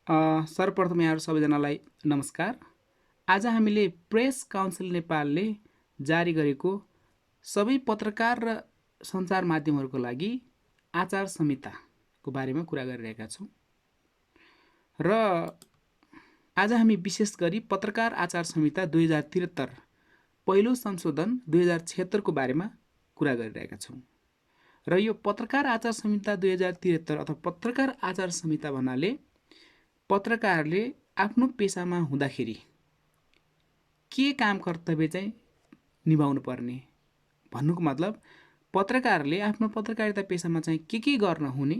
सर्वप्रथम यहाँहरू सबैजनालाई नमस्कार। आज हामीले प्रेस काउन्सिल नेपालले जारी गरेको सबै पत्रकार र सञ्चार माध्यमहरूको लागि आचार संहिताको बारेमा कुरा गरिरहेका छौँ र आज हामी विशेष गरी पत्रकार आचार संहिता 2073 पहिलो संशोधन 2076 को बारेमा कुरा गरिरहेका छौँ र यो पत्रकार आचार संहिता 2073 अथवा पत्रकार आचार संहिता भन्नाले पत्रकारले आफ्नो पेसामा हुँदाखेरि के काम कर्तव्य चाहिँ निभाउनु पर्ने भन्नुको मतलब पत्रकारले आफ्नो पत्रकारिता पेसामा चाहिँ के गर्न हुने,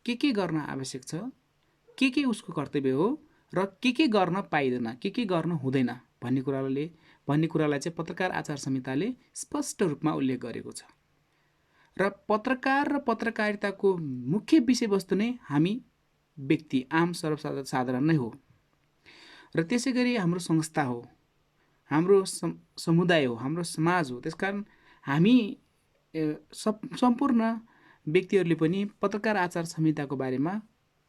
के गर्न आवश्यक छ, के उसको कर्तव्य हो र के गर्न पाइदैन, के गर्न हुँदैन भन्ने कुरालाई चाहिँ पत्रकार आचार संहिताले स्पष्ट रूपमा उल्लेख गरेको छ र पत्रकार र पत्रकारिताको मुख्य विषयवस्तु नै हामी व्यक्ति आम सर्वसाधारण नै हो र त्यसै गरी हाम्रो संस्था हो, हाम्रो समुदाय हो, हाम्रो समाज हो। त्यसकारण हामी सम्पूर्ण व्यक्तिहरूले पनि पत्रकार आचार संहिताको बारेमा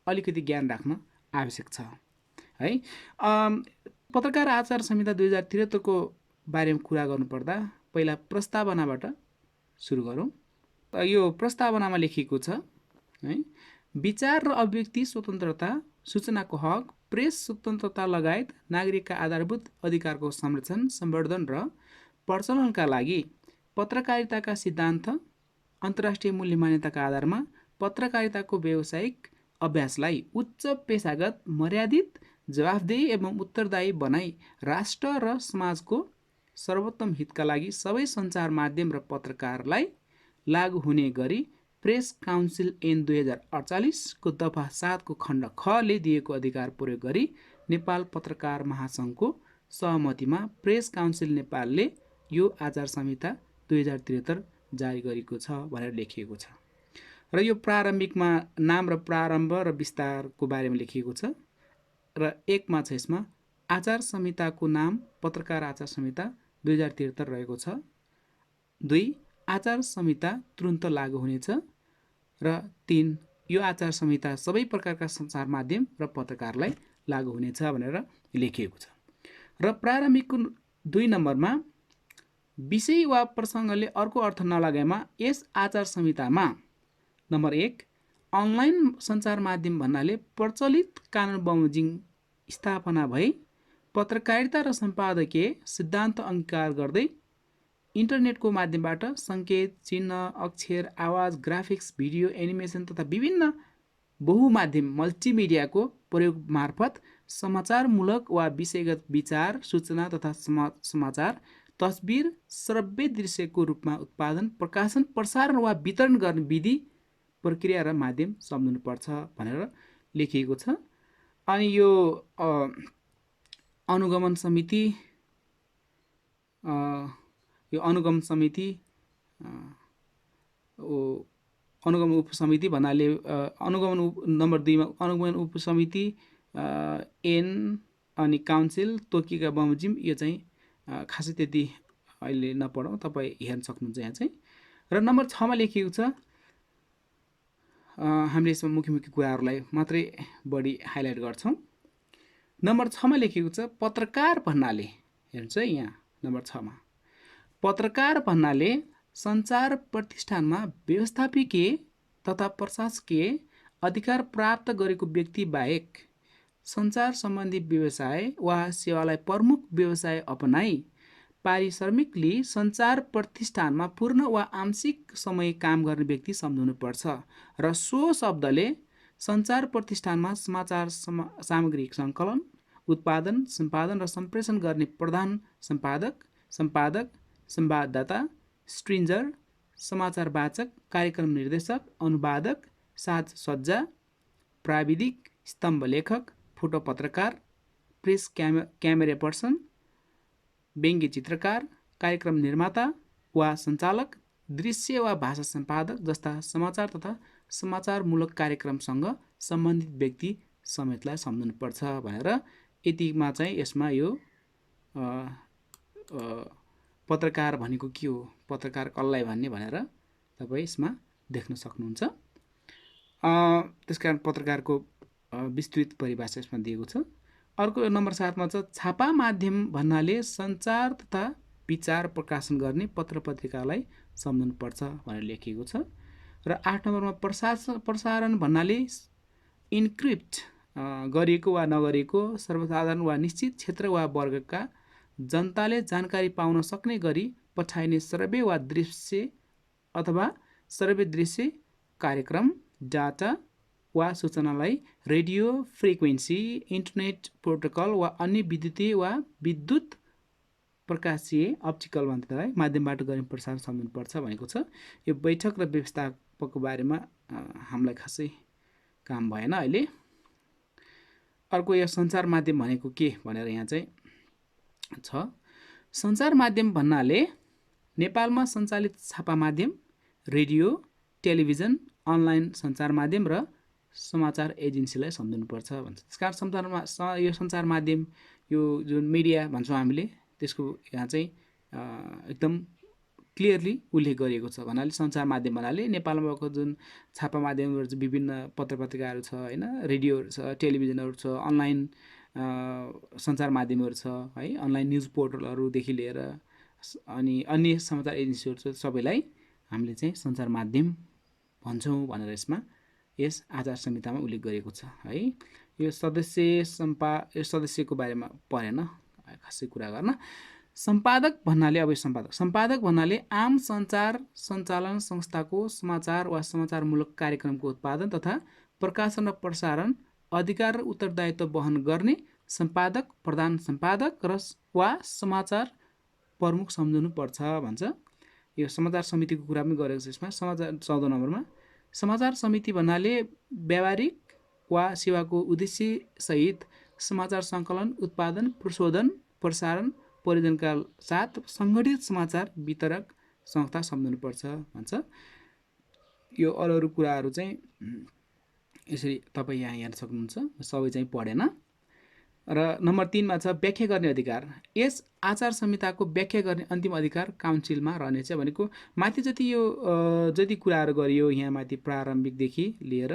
अलिकति ज्ञान राख्न आवश्यक छ है। पत्रकार आचार संहिता 2073 को बारेमा कुरा गर्नुपर्दा पहिला प्रस्तावनाबाट सुरु गरौँ। यो प्रस्तावनामा लेखिएको छ है, विचार र अभिव्यक्ति स्वतन्त्रता, सूचनाको हक, प्रेस स्वतन्त्रता लगायत नागरिकका आधारभूत अधिकारको संरक्षण, सम्वर्धन र प्रचलनका लागि पत्रकारिताका सिद्धान्त, अन्तर्राष्ट्रिय मूल्य मान्यताका आधारमा पत्रकारिताको व्यावसायिक अभ्यासलाई उच्च पेशागत, मर्यादित, जवाफदेही एवं उत्तरदायी बनाई राष्ट्र र समाजको सर्वोत्तम हितका लागि सबै सञ्चार माध्यम र पत्रकारलाई लागू हुने गरी प्रेस काउन्सिल ऐन 2048 को दफा 7 को खण्ड ख ले दिएको अधिकार प्रयोग गरी नेपाल पत्रकार महासङ्घको सहमतिमा प्रेस काउन्सिल नेपालले यो आचार संहिता 2073 जारी गरेको छ भनेर लेखिएको छ र यो प्रारम्भिकमा नाम र प्रारम्भ र विस्तारको बारेमा लेखिएको छ र एकमा छ यसमा आचार संहिताको नाम पत्रकार आचार संहिता 2073 रहेको छ। 2 आचार संहिता तुरुन्त लागू हुनेछ र 3 यो आचार संहिता सबै प्रकारका सञ्चार माध्यम र पत्रकारलाई लागू हुनेछ भनेर लेखिएको छ र प्रारम्भिकको 2 नम्बरमा विषय वा प्रसङ्गले अर्को अर्थ नलगाएमा यस आचार संहितामा नम्बर 1 अनलाइन सञ्चार माध्यम भन्नाले प्रचलित कानुन बमोजिम स्थापना भई पत्रकारिता र सम्पादकीय सिद्धान्त अंगीकार गर्दै इन्टरनेटको माध्यमबाट सङ्केत, चिन्ह, अक्षर, आवाज, ग्राफिक्स, भिडियो, एनिमेसन तथा विभिन्न बहुमाध्यम मल्टिमिडियाको प्रयोग मार्फत समाचारमूलक वा विषयगत विचार, सूचना तथा समाचार, तस्बिर, श्रव्य दृश्यको रूपमा उत्पादन, प्रकाशन, प्रसारण वा वितरण गर्ने विधि, प्रक्रिया र माध्यम सम्झनुपर्छ भनेर लेखिएको छ। अनि यो अनुगमन समिति अनुगमन उपसमिति भन्नाले अनुगमन नम्बर 2 मा अनुगमन उपसमिति एन अनि काउन्सिल तोकिएका बमोजिम यो चाहिँ खासै त्यति अहिले नपढौँ, तपाईँ हेर्न सक्नुहुन्छ यहाँ चाहिँ। र नम्बर 6 मा लेखिएको छ, हामीले यसमा मुख्य कुराहरूलाई मात्रै बढी हाइलाइट गर्छौँ। नम्बर 6 मा लेखिएको छ पत्रकार भन्नाले, हेर्नुहोस् है यहाँ नम्बर 6 मा पत्रकार भन्नाले सञ्चार प्रतिष्ठानमा व्यवस्थापकीय तथा प्रशासकीय अधिकार प्राप्त गरेको व्यक्ति बाहेक सञ्चार सम्बन्धी व्यवसाय वा सेवालाई प्रमुख व्यवसाय अपनाई पारिश्रमिकले सञ्चार प्रतिष्ठानमा पूर्ण वा आंशिक समय काम गर्ने व्यक्ति सम्झाउनुपर्छ र सो शब्दले सञ्चार प्रतिष्ठानमा समाचार सामग्री सङ्कलन, उत्पादन, सम्पादन र सम्प्रेषण गर्ने प्रधान सम्पादक, संवाददाता, स्ट्रिन्जर, समाचार वाचक, कार्यक्रम निर्देशक, अनुवादक, साजसज्जा, प्राविधिक, स्तम्भ लेखक, फोटो पत्रकार, प्रेस क्यामेरा पर्सन, व्यङ्ग्य चित्रकार, कार्यक्रम निर्माता वा सञ्चालक, दृश्य वा भाषा सम्पादक जस्ता समाचार तथा समाचारमूलक कार्यक्रमसँग सम्बन्धित व्यक्ति समेतलाई सम्झनुपर्छ भनेर यतिमा चाहिँ यसमा यो पत्रकार भनेको के हो, पत्रकार कसलाई भन्ने भनेर तपाईँ यसमा देख्न सक्नुहुन्छ। त्यसकारण पत्रकारको विस्तृत परिभाषा यसमा दिएको छ। अर्को नम्बर 7 मा छ छापा माध्यम भन्नाले सञ्चार तथा विचार प्रकाशन गर्ने पत्र पत्रिकालाई सम्झनुपर्छ भनेर लेखिएको छ। र 8 नम्बरमा प्रसारण भन्नाले इन्क्रिप्ट गरिएको वा नगरिएको सर्वसाधारण वा निश्चित क्षेत्र वा वर्गका जनताले जानकारी पाउन सक्ने गरी पठाइने श्रव्य वा दृश्य अथवा श्रव्य दृश्य कार्यक्रम डाटा वा सूचनालाई रेडियो फ्रिक्वेन्सी इन्टरनेट प्रोटोकल वा अन्य विद्युतीय वा विद्युत प्रकाशीय अप्टिकल माध्यमबाट गर्ने प्रसारण सम्झनुपर्छ भनेको छ। यो बैठक र व्यवस्थापकको बारेमा हामीलाई खासै काम भएन अहिले। अर्को यो सञ्चार माध्यम भनेको के भनेर यहाँ चाहिँ छ। सञ्चार माध्यम भन्नाले नेपालमा सञ्चालित छापा माध्यम, रेडियो, टेलिभिजन, अनलाइन सञ्चार माध्यम र समाचार एजेन्सीलाई सम्झनुपर्छ भन्छ। त्यसकारण यो सञ्चार माध्यम यो जुन मिडिया भन्छौँ हामीले त्यसको यहाँ चाहिँ एकदम क्लियरली उल्लेख गरिएको छ। भन्नाले सञ्चार माध्यम भन्नाले नेपालमा भएको जुन छापा माध्यमहरू चाहिँ विभिन्न पत्रपत्रिकाहरू छ होइन, रेडियोहरू छ, टेलिभिजनहरू छ, अनलाइन सञ्चार माध्यमहरू छ है, अनलाइन न्युज पोर्टलहरूदेखि लिएर अनि अन्य समाचार एजेन्सीहरू छ, सबैलाई हामीले चाहिँ सञ्चार माध्यम भन्छौँ भनेर यस आचार संहितामा उल्लेख गरिएको छ है। यो सदस्यको बारेमा परेन खासै कुरा गर्न। सम्पादक भन्नाले आम सञ्चार सञ्चालन संस्थाको समाचार वा समाचारमूलक कार्यक्रमको उत्पादन तथा प्रकाशन र प्रसारण अधिकार र उत्तरदायित्व वहन गर्ने सम्पादक, प्रधान सम्पादक वा समाचार प्रमुख सम्झनुपर्छ भन्छ। यो समाचार समितिको कुरा पनि गरेको छ यसमा। समाचार 14 नम्बरमा समाचार समिति भन्नाले व्यावहारिक वा सेवाको उद्देश्यसहित समाचार सङ्कलन, उत्पादन, प्रशोधन, प्रसारण, परियोजनाका साथ सङ्गठित समाचार वितरक संस्था सम्झनुपर्छ भन्छ। यो अरू कुराहरू चाहिँ यसरी तपाईँ यहाँ हेर्न सक्नुहुन्छ, सबै चाहिँ पढेन। र नम्बर 3 मा छ व्याख्या गर्ने अधिकार। यस आचार संहिताको व्याख्या गर्ने अन्तिम अधिकार काउन्सिलमा रहनेछ भनेको माथि जति कुराहरू गरियो यहाँ माथि प्रारम्भिकदेखि लिएर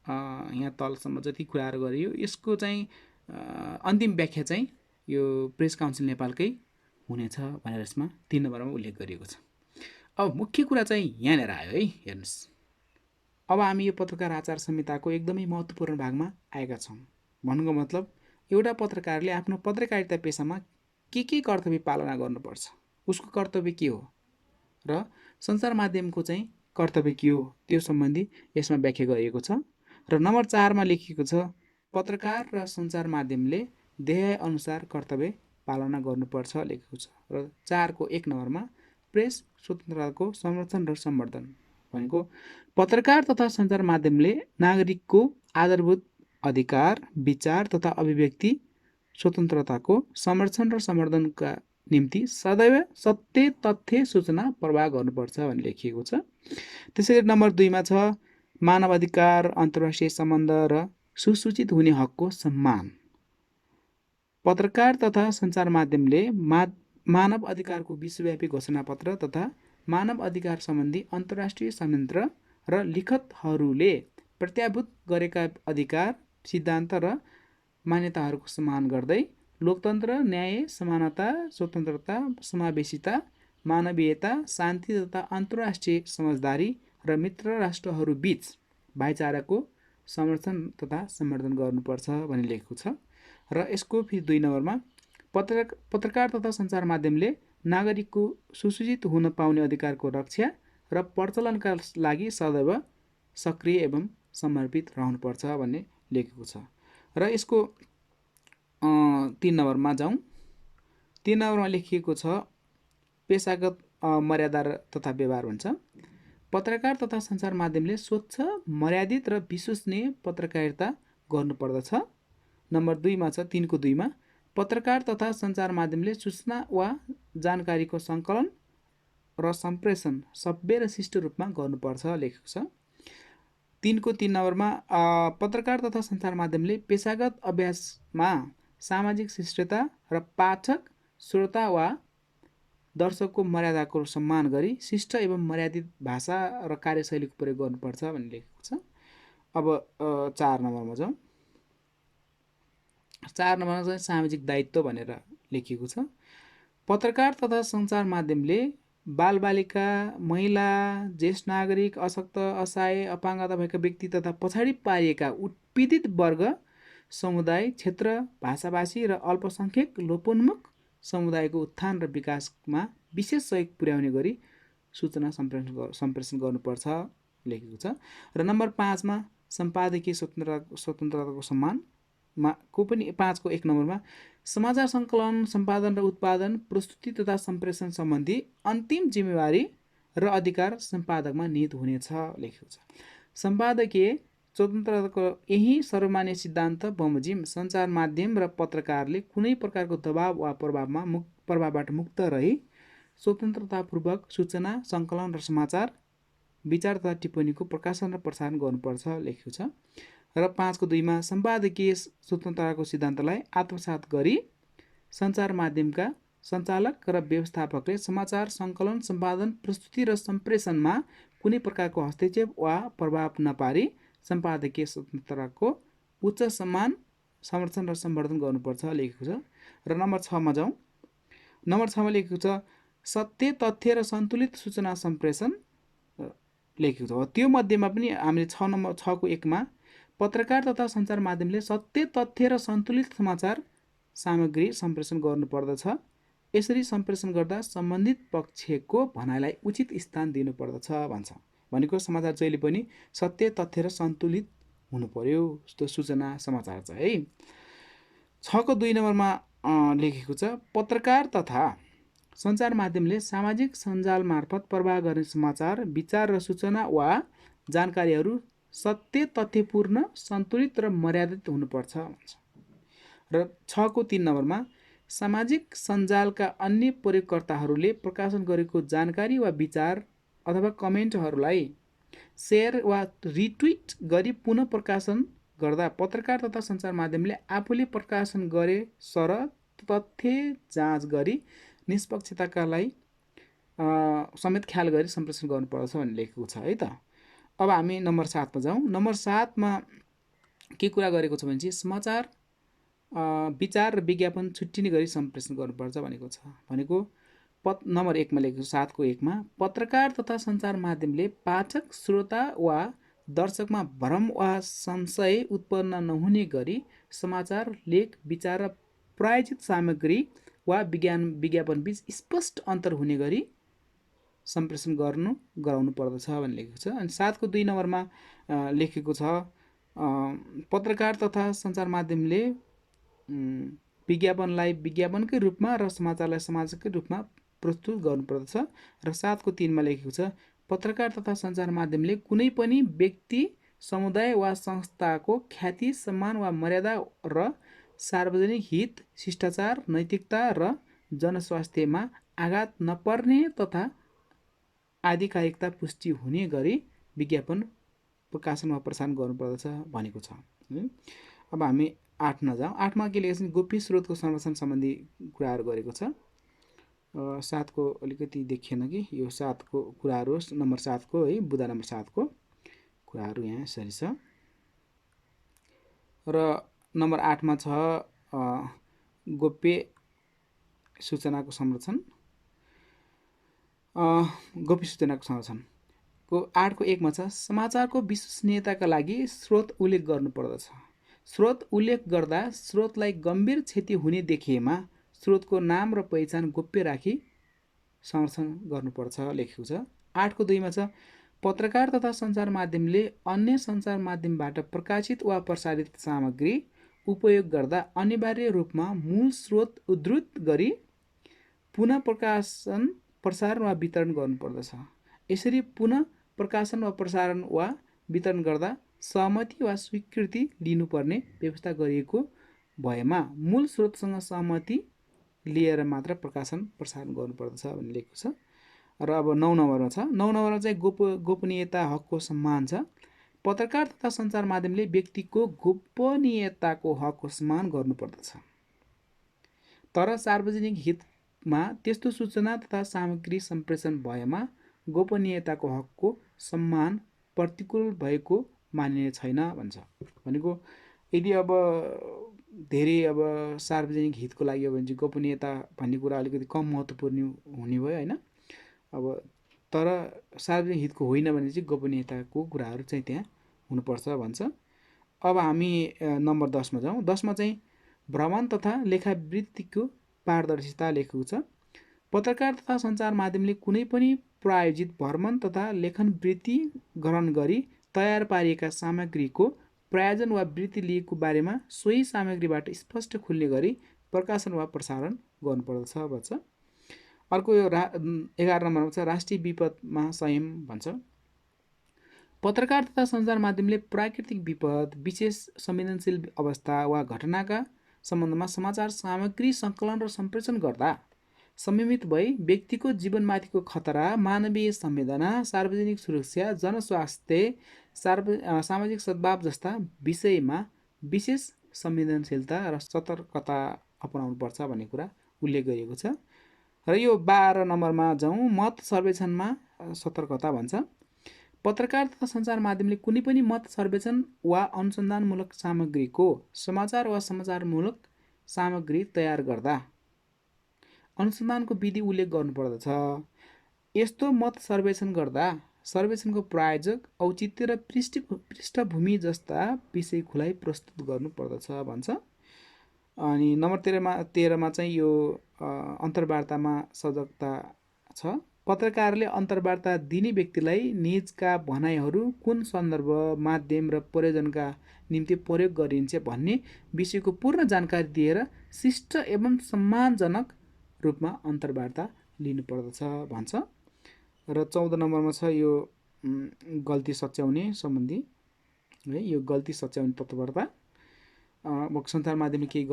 यहाँ तलसम्म जति कुराहरू गरियो यसको चाहिँ अन्तिम व्याख्या चाहिँ यो प्रेस काउन्सिल नेपालकै हुनेछ भनेर यसमा 3 नम्बरमा उल्लेख गरिएको छ। अब मुख्य कुरा चाहिँ यहाँनिर आयो है, हेर्नुहोस्। अब हामी यो पत्रकार आचार संहिताको एकदमै महत्त्वपूर्ण भागमा आएका छौँ। भन्नुको मतलब एउटा पत्रकारले आफ्नो पत्रकारिता पेसामा के कर्तव्य पालना गर्नुपर्छ, उसको कर्तव्य के हो र सञ्चार माध्यमको चाहिँ कर्तव्य के हो त्यो सम्बन्धी यसमा व्याख्या गरिएको छ। र नम्बर 4 मा लेखिएको छ पत्रकार र सञ्चार माध्यमले ध्येय अनुसार कर्तव्य पालना गर्नुपर्छ लेखेको छ। र 4 को 1 नम्बरमा प्रेस स्वतन्त्रताको संरक्षण र सम्वर्धन भनेको पत्रकार तथा सञ्चार माध्यमले नागरिकको आधारभूत अधिकार, विचार तथा अभिव्यक्ति स्वतन्त्रताको संरक्षण र सम्वर्धनका निम्ति सदैव सत्य तथ्य सूचना प्रवाह गर्नुपर्छ भन्ने लेखिएको छ। त्यसैगरी नम्बर 2 मा छ मानवाधिकार, अन्तर्राष्ट्रिय सम्बन्ध र सुसूचित हुने हकको सम्मान। पत्रकार तथा सञ्चार माध्यमले मानव अधिकारको विश्वव्यापी घोषणापत्र तथा मानव अधिकार सम्बन्धी अन्तर्राष्ट्रिय संयन्त्र र लिखतहरूले प्रत्याभूत गरेका अधिकार, सिद्धान्त र मान्यताहरूको सम्मान गर्दै लोकतन्त्र, न्याय, समानता, स्वतन्त्रता, समावेशिता, मानवीयता, शान्ति तथा अन्तर्राष्ट्रिय समझदारी र मित्र राष्ट्रहरूबीच भाइचाराको संरक्षण तथा सम्वर्धन गर्नुपर्छ भन्ने लेखेको छ। र यसको फेरि 2 नम्बरमा पत्रकार तथा सञ्चार माध्यमले नागरिकको सुसूचित हुन पाउने अधिकारको रक्षा र प्रचलनका लागि सदैव सक्रिय एवं समर्पित रहनुपर्छ भन्ने लेखेको छ। र यसको 3 नम्बरमा जाउँ। 3 नम्बरमा लेखिएको छ पेशागत मर्यादा तथा व्यवहार भन्छ। पत्रकार तथा सञ्चार माध्यमले स्वच्छ, मर्यादित र विश्वसनीय पत्रकारिता गर्नुपर्दछ। नम्बर 2 मा छ 3 को 2 मा पत्रकार तथा सञ्चार माध्यमले सूचना वा जानकारीको सङ्कलन र सम्प्रेषण सभ्य र शिष्ट रूपमा गर्नुपर्छ लेखेको छ। 3 को 3 नम्बरमा पत्रकार तथा सञ्चार माध्यमले पेशागत अभ्यासमा सामाजिक शिष्टता र पाठक, श्रोता वा दर्शकको मर्यादाको सम्मान गरी शिष्ट एवं मर्यादित भाषा र कार्यशैलीको प्रयोग गर्नुपर्छ भन्ने लेखेको छ। अब 4 नम्बरमा जाउँ। 4 नम्बरमा चाहिँ सामाजिक दायित्व भनेर लेखिएको छ। पत्रकार तथा सञ्चार माध्यमले बालबालिका, महिला, ज्येष्ठ नागरिक, अशक्त, असहाय, अपाङ्गता भएका व्यक्ति तथा पछाडि पारिएका उत्पीडित वर्ग, समुदाय, क्षेत्र, भाषाभाषी र अल्पसङ्ख्यक लोपोन्मुख समुदायको उत्थान र विकासमा विशेष सहयोग पुर्याउने गरी सूचना सम्प्रेषण गर्नुपर्छ लेखेको छ। र नम्बर 5 मा सम्पादकीय स्वतन्त्रताको सम्मानमा को पनि 5 को 1 नम्बरमा समाचार सङ्कलन, सम्पादन र उत्पादन, प्रस्तुति तथा सम्प्रेषण सम्बन्धी अन्तिम जिम्मेवारी र अधिकार सम्पादकमा निहित हुनेछ लेखेको छ। सम्पादकीय स्वतन्त्रताको यही सर्वमान्य सिद्धान्त बमोजिम सञ्चार माध्यम र पत्रकारले कुनै प्रकारको दबाव वा प्रभावबाट मुक्त रही स्वतन्त्रतापूर्वक सूचना सङ्कलन र समाचार, विचार तथा टिप्पणीको प्रकाशन र प्रसारण गर्नुपर्छ लेखेको छ। र 5 को 2 मा सम्पादकीय स्वतन्त्रताको सिद्धान्तलाई आत्मसात गरी सञ्चार माध्यमका सञ्चालक र व्यवस्थापकले समाचार सङ्कलन, सम्पादन, प्रस्तुति र सम्प्रेषणमा कुनै प्रकारको हस्तक्षेप वा प्रभाव नपारी सम्पादकीय स्वतन्त्रताको उच्च सम्मान, संरक्षण र सम्वर्धन गर्नुपर्छ लेखेको छ। र नम्बर 6 मा जाउँ। नम्बर 6 मा लेखेको छ सत्य, तथ्य र सन्तुलित सूचना सम्प्रेषण लेखेको छ। त्यो मध्येमा पनि हामीले 6 नम्बर 6 को 1 मा पत्रकार तथा सञ्चार माध्यमले सत्य, तथ्य र सन्तुलित समाचार सामग्री सम्प्रेषण गर्नुपर्दछ। यसरी सम्प्रेषण गर्दा सम्बन्धित पक्षको भनाइलाई उचित स्थान दिनुपर्दछ भन्छ। भनेको समाचार जहिले पनि सत्य, तथ्य र सन्तुलित हुनु पर्यो त्यो सूचना समाचार चाहिँ है। 6 को 2 नम्बरमा लेखेको छ पत्रकार तथा सञ्चार माध्यमले सामाजिक सञ्जाल मार्फत प्रवाह गर्ने समाचार, विचार र सूचना वा जानकारीहरू सत्य, तथ्यपूर्ण, सन्तुलित र मर्यादित हुनुपर्छ भन्छ। र 6 को 3 नम्बरमा सामाजिक सञ्जालका अन्य प्रयोगकर्ताहरूले प्रकाशन गरेको जानकारी वा विचार अथवा कमेन्टहरूलाई सेयर वा रिट्विट गरी पुनः प्रकाशन गर्दा पत्रकार तथा सञ्चार माध्यमले आफूले प्रकाशन गरे सर तथ्य जाँच गरी निष्पक्षताका लागि समेत ख्याल गरी सम्प्रेषण गर्नुपर्छ भन्ने लेखेको छ है त। अब हामी नम्बर 7 मा जाउँ। नम्बर 7 मा के कुरा गरेको छ भने चाहिँ समाचार, विचार र विज्ञापन छुट्टिने गरी सम्प्रेषण गर्नुपर्छ भनेको छ। भनेको नम्बर 1 मा लेखेको 7 को 1 मा पत्रकार तथा सञ्चार माध्यमले पाठक, श्रोता वा दर्शकमा भ्रम वा संशय उत्पन्न नहुने गरी समाचार, लेख, विचार र प्रायोजित सामग्री वा विज्ञापन बीच स्पष्ट अन्तर हुने गरी सम्प्रेषण गराउनु पर्दछ भन्ने लेखेको छ। अनि 7 को 2 नम्बरमा लेखेको छ पत्रकार तथा सञ्चार माध्यमले विज्ञापनलाई विज्ञापनकै रूपमा र समाचारलाई समाचारकै रूपमा प्रस्तुत गर्नुपर्दछ। र 7 को 3 मा लेखेको छ पत्रकार तथा सञ्चार माध्यमले कुनै पनि व्यक्ति, समुदाय वा संस्थाको ख्याति, सम्मान वा मर्यादा र सार्वजनिक हित, शिष्टाचार, नैतिकता र जनस्वास्थ्यमा आघात नपर्ने तथा आधिकारिकता पुष्टि हुने गरी विज्ञापन प्रकाशन वा प्रसारण गर्नुपर्दछ भनेको छ। अब हामी 8 मा जाउँ। 8 मा के लेखेको छ गोप्य स्रोतको संरक्षण सम्बन्धी कुराहरू गरेको छ। 7 को अलिकति देखिएन कि यो 7 को कुराहरू नम्बर 7 को है बुँदा नम्बर 7 को कुराहरू यहाँ यसरी छ। र नम्बर 8 मा छ गोप्य सूचनाको संरक्षण, गोप्य सूचनाको संरक्षण को 8 को 1 मा छ समाचारको विश्वसनीयताका लागि स्रोत उल्लेख गर्नुपर्दछ। स्रोत उल्लेख गर्दा स्रोतलाई गम्भीर क्षति हुने देखिएमा स्रोतको नाम र पहिचान गोप्य राखी संरक्षण गर्नुपर्छ लेखेको छ। 8 को 2 मा छ पत्रकार तथा सञ्चार माध्यमले अन्य सञ्चार माध्यमबाट प्रकाशित वा प्रसारित सामग्री उपयोग गर्दा अनिवार्य रूपमा मूल स्रोत उद्धृत गरी पुनः प्रसारण वा वितरण गर्नुपर्दछ। यसरी पुनः प्रकाशन वा प्रसारण वा वितरण गर्दा सहमति वा स्वीकृति लिनुपर्ने व्यवस्था गरिएको भएमा मूल स्रोतसँग सहमति लिएर मात्र प्रकाशन प्रसारण गर्नुपर्दछ भन्ने लेखेको छ। र अब 9 नम्बरमा छ 9 नम्बरमा चाहिँ गोपनीयता हकको सम्मान छ। पत्रकार तथा सञ्चार माध्यमले व्यक्तिको गोपनीयताको हकको सम्मान गर्नुपर्दछ, तर सार्वजनिक हितमा त्यस्तो सूचना तथा सामग्री सम्प्रेषण भएमा गोपनीयताको हकको सम्मान प्रतिकूल भएको मानिने छैन भन्छ। भनेको यदि अब धेरै अब सार्वजनिक हितको लागि हो भने चाहिँ गोपनीयता भन्ने कुरा अलिकति कम महत्त्वपूर्ण हुने भयो होइन। अब तर सार्वजनिक हितको होइन भने चाहिँ गोपनीयताको कुराहरू चाहिँ त्यहाँ हुनुपर्छ भन्छ। अब हामी नम्बर 10मा जाउँ। 10मा चाहिँ भ्रमण तथा लेखावृत्तिको पारदर्शिता लेखेको छ। पत्रकार तथा सञ्चार माध्यमले कुनै पनि प्रायोजित भ्रमण तथा लेखनवृत्ति ग्रहण गरी तयार पारिएका सामग्रीको प्रायोजन वा वृत्ति लिएको बारेमा सोही सामग्रीबाट स्पष्ट खुल्ने गरी प्रकाशन वा प्रसारण गर्नुपर्दछ भन्छ। अर्को यो 11 नम्बरमा छ राष्ट्रिय विपदमा संयम भन्छ। पत्रकार तथा सञ्चार माध्यमले प्राकृतिक विपद, विशेष संवेदनशील अवस्था वा घटनाका सम्बन्धमा समाचार सामग्री सङ्कलन र सम्प्रेषण गर्दा संयमित भई व्यक्तिको जीवनमाथिको खतरा, मानवीय संवेदना, सार्वजनिक सुरक्षा, जनस्वास्थ्य, सामाजिक सद्भाव जस्ता विषयमा विशेष संवेदनशीलता र सतर्कता अपनाउनुपर्छ भन्ने कुरा उल्लेख गरिएको छ। र यो 12 नम्बरमा जाउँ। मत सर्वेक्षणमा सतर्कता भन्छ। पत्रकार तथा सञ्चार माध्यमले कुनै पनि मत सर्वेक्षण वा अनुसन्धानमूलक सामग्रीको समाचार वा समाचारमूलक सामग्री तयार गर्दा अनुसन्धानको विधि उल्लेख गर्नुपर्दछ। यस्तो मत सर्वेक्षण गर्दा सर्वेक्षणको प्रायोजक, औचित्य र पृष्ठभूमि जस्ता विषय खुलाइ प्रस्तुत गर्नुपर्दछ भन्छ। अनि नम्बर 13मा चाहिँ यो अन्तर्वार्तामा सजगता छ। पत्रकारले अन्तर्वार्ता दिने व्यक्तिलाई निजका भनाइहरू कुन सन्दर्भ, माध्यम र प्रयोजनका निम्ति प्रयोग गरिन्छ भन्ने विषयको पूर्ण जानकारी दिएर शिष्ट एवं सम्मानजनक रूपमा अन्तर्वार्ता लिनुपर्दछ भन्छ। र 14 नम्बरमा छ यो गल्ती सच्याउने सम्बन्धी है। यो गल्ती सच्याउने तत्परता सञ्चार माध्यमले केही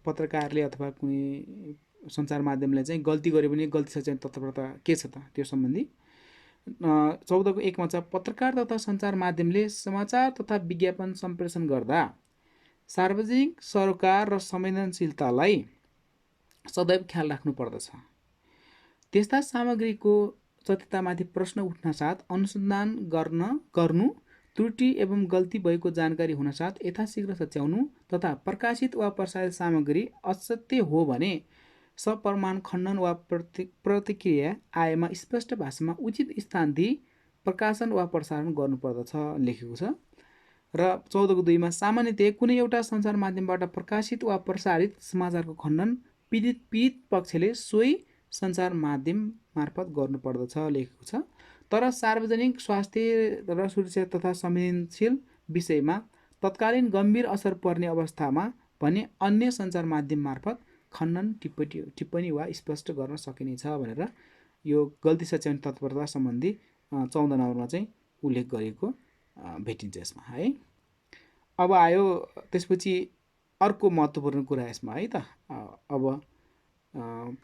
पत्रकारले अथवा कुनै सञ्चार माध्यमले चाहिँ गल्ती गर्यो भने गल्ती सच्याउने तत्परता के छ त त्यो सम्बन्धी। 14को 1मा छ पत्रकार तथा सञ्चार माध्यमले समाचार तथा विज्ञापन सम्प्रेषण गर्दा सार्वजनिक सरोकार र संवेदनशीलतालाई सदैव ख्याल राख्नु पर्दछ। त्यस्ता सामग्रीको सत्यतामाथि प्रश्न उठ्न साथ अनुसन्धान गर्नु, त्रुटि एवं गल्ती भएको जानकारी हुनसाथ यथाशीघ्र सच्याउनु तथा प्रकाशित वा प्रसारित सामग्री असत्य हो भने सप्रमाण खण्डन वा प्रतिक्रिया आएमा स्पष्ट भाषामा उचित स्थान दिई प्रकाशन वा प्रसारण गर्नुपर्दछ लेखेको छ। र 14को 2मा सामान्यतया कुनै एउटा सञ्चार माध्यमबाट प्रकाशित वा प्रसारित समाचारको खण्डन पीडित पक्षले सोही सञ्चार माध्यम मार्फत गर्नुपर्दछ लेखेको छ। तर सार्वजनिक स्वास्थ्य र सुरक्षा तथा संवेदनशील विषयमा तत्कालीन गम्भीर असर पर्ने अवस्थामा भने अन्य सञ्चार माध्यम मार्फत खण्डन टिप्पणी वा स्पष्ट गर्न सकिनेछ भनेर यो गल्ती सच्याउने तत्परता सम्बन्धी 14 नम्बरमा चाहिँ उल्लेख गरेको भेटिन्छ यसमा है। अब आयो त्यसपछि अर्को महत्त्वपूर्ण कुरा यसमा है त। अब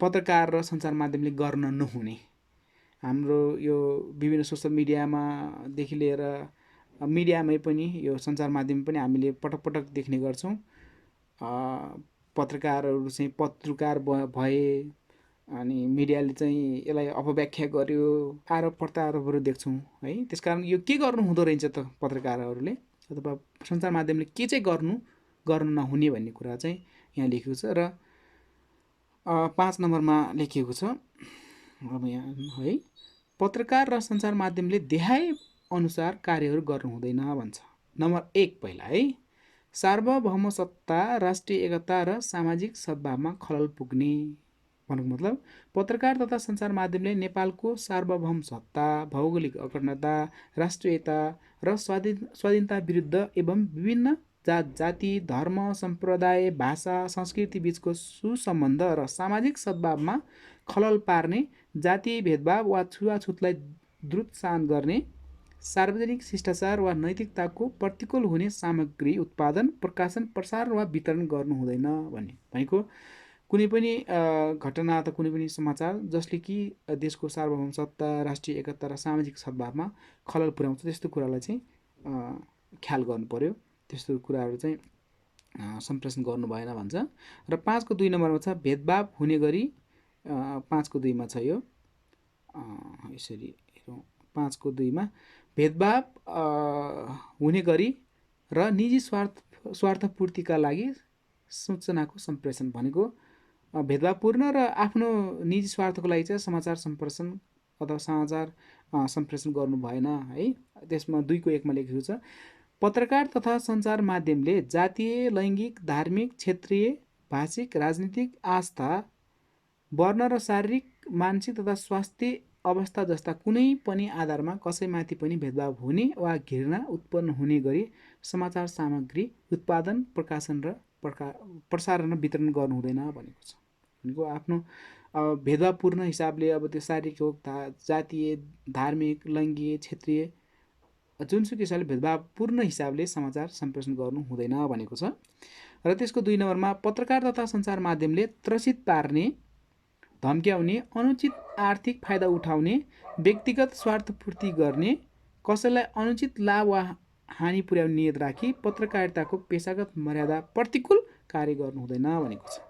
पत्रकार र सञ्चार माध्यमले गर्न नहुने हाम्रो यो विभिन्न सोसल मिडियामादेखि लिएर मिडियामै पनि यो सञ्चार माध्यम पनि हामीले पटक पटक देख्ने गर्छौँ। पत्रकारहरू चाहिँ पत्रकार भए अनि मिडियाले चाहिँ यसलाई अपव्याख्या गर्यो, आरोप प्रत्यारोपहरू देख्छौँ है। त्यसकारण यो के गर्नु हुँदो रहेछ त पत्रकारहरूले अथवा सञ्चार माध्यमले के चाहिँ गर्नु नहुने भन्ने कुरा चाहिँ यहाँ लेखेको छ। र 5 नम्बरमा लेखिएको छ अब यहाँ है पत्रकार र सञ्चार माध्यमले देखाए अनुसार कार्यहरू गर्नु हुँदैन भन्छ। नम्बर 1 पहिला है सार्वभौम सत्ता, राष्ट्रिय एकता र सामाजिक सद्भावमा खलल पुग्ने भन्नुको मतलब पत्रकार तथा सञ्चार माध्यमले नेपालको सार्वभौम सत्ता, भौगोलिक अखण्डता, राष्ट्रियता र स्वाधीनता विरुद्ध एवं विभिन्न जाति, धर्म, सम्प्रदाय, भाषा, संस्कृति बीचको सुसम्बन्ध र सामाजिक सद्भावमा खलल पार्ने, जातीय भेदभाव वा छुवाछुतलाई द्रुतसान गर्ने, सार्वजनिक शिष्टाचार वा नैतिकताको प्रतिकूल हुने सामग्री उत्पादन, प्रकाशन, प्रसारण वा वितरण गर्नु हुँदैन भनेको कुनै पनि घटना अथवा कुनै पनि समाचार जसले कि देशको सार्वभौम सत्ता, राष्ट्रिय एकता र सामाजिक सद्भावमा खलल पुर्याउँछ त्यस्तो कुरालाई चाहिँ ख्याल गर्नु पर्यो। त्यस्तो कुराहरू चाहिँ सम्प्रेषण गर्नु भएन भन्छ। र 5को 2 नम्बरमा छ भेदभाव हुने गरी 5को 2मा छ यो यसरी 5को 2मा भेदभाव हुने गरी र निजी स्वार्थपूर्तिका लागि सूचनाको सम्प्रेषण भनेको भेदभावपूर्ण र आफ्नो निजी स्वार्थको लागि चाहिँ समाचार सम्प्रेषण अथवा समाचार सम्प्रेषण गर्नु भएन है। त्यसमा 2 को 1 मा लेखेको छ, पत्रकार तथा सञ्चार माध्यमले जातीय, लैङ्गिक, धार्मिक, क्षेत्रीय, भाषिक, राजनीतिक आस्था, वर्ण र शारीरिक, मानसिक तथा स्वास्थ्य अवस्था जस्ता कुनै पनि आधारमा कसैमाथि पनि भेदभाव हुने वा घृणा उत्पन्न हुने गरी समाचार सामग्री उत्पादन, प्रकाशन र प्रसारण र वितरण गर्नु हुँदैन भनेको छ। भनेको आफ्नो भेदभावपूर्ण हिसाबले अब त्यो शारीरिक होस्, जातीय, धार्मिक, लैङ्गिक, क्षेत्रीय, जुनसुकै हिसाबले भेदभावपूर्ण हिसाबले समाचार सम्प्रेषण गर्नु हुँदैन भनेको छ। र त्यसको 2 नम्बरमा पत्रकार तथा सञ्चार माध्यमले त्रसित पार्ने, धम्क्याउने, अनुचित आर्थिक फाइदा उठाउने, व्यक्तिगत स्वार्थपूर्ति गर्ने, कसैलाई अनुचित लाभ वा हानि पुर्याउने नियत राखी पत्रकारिताको पेशागत मर्यादा प्रतिकूल कार्य गर्नु हुँदैन भनेको छ।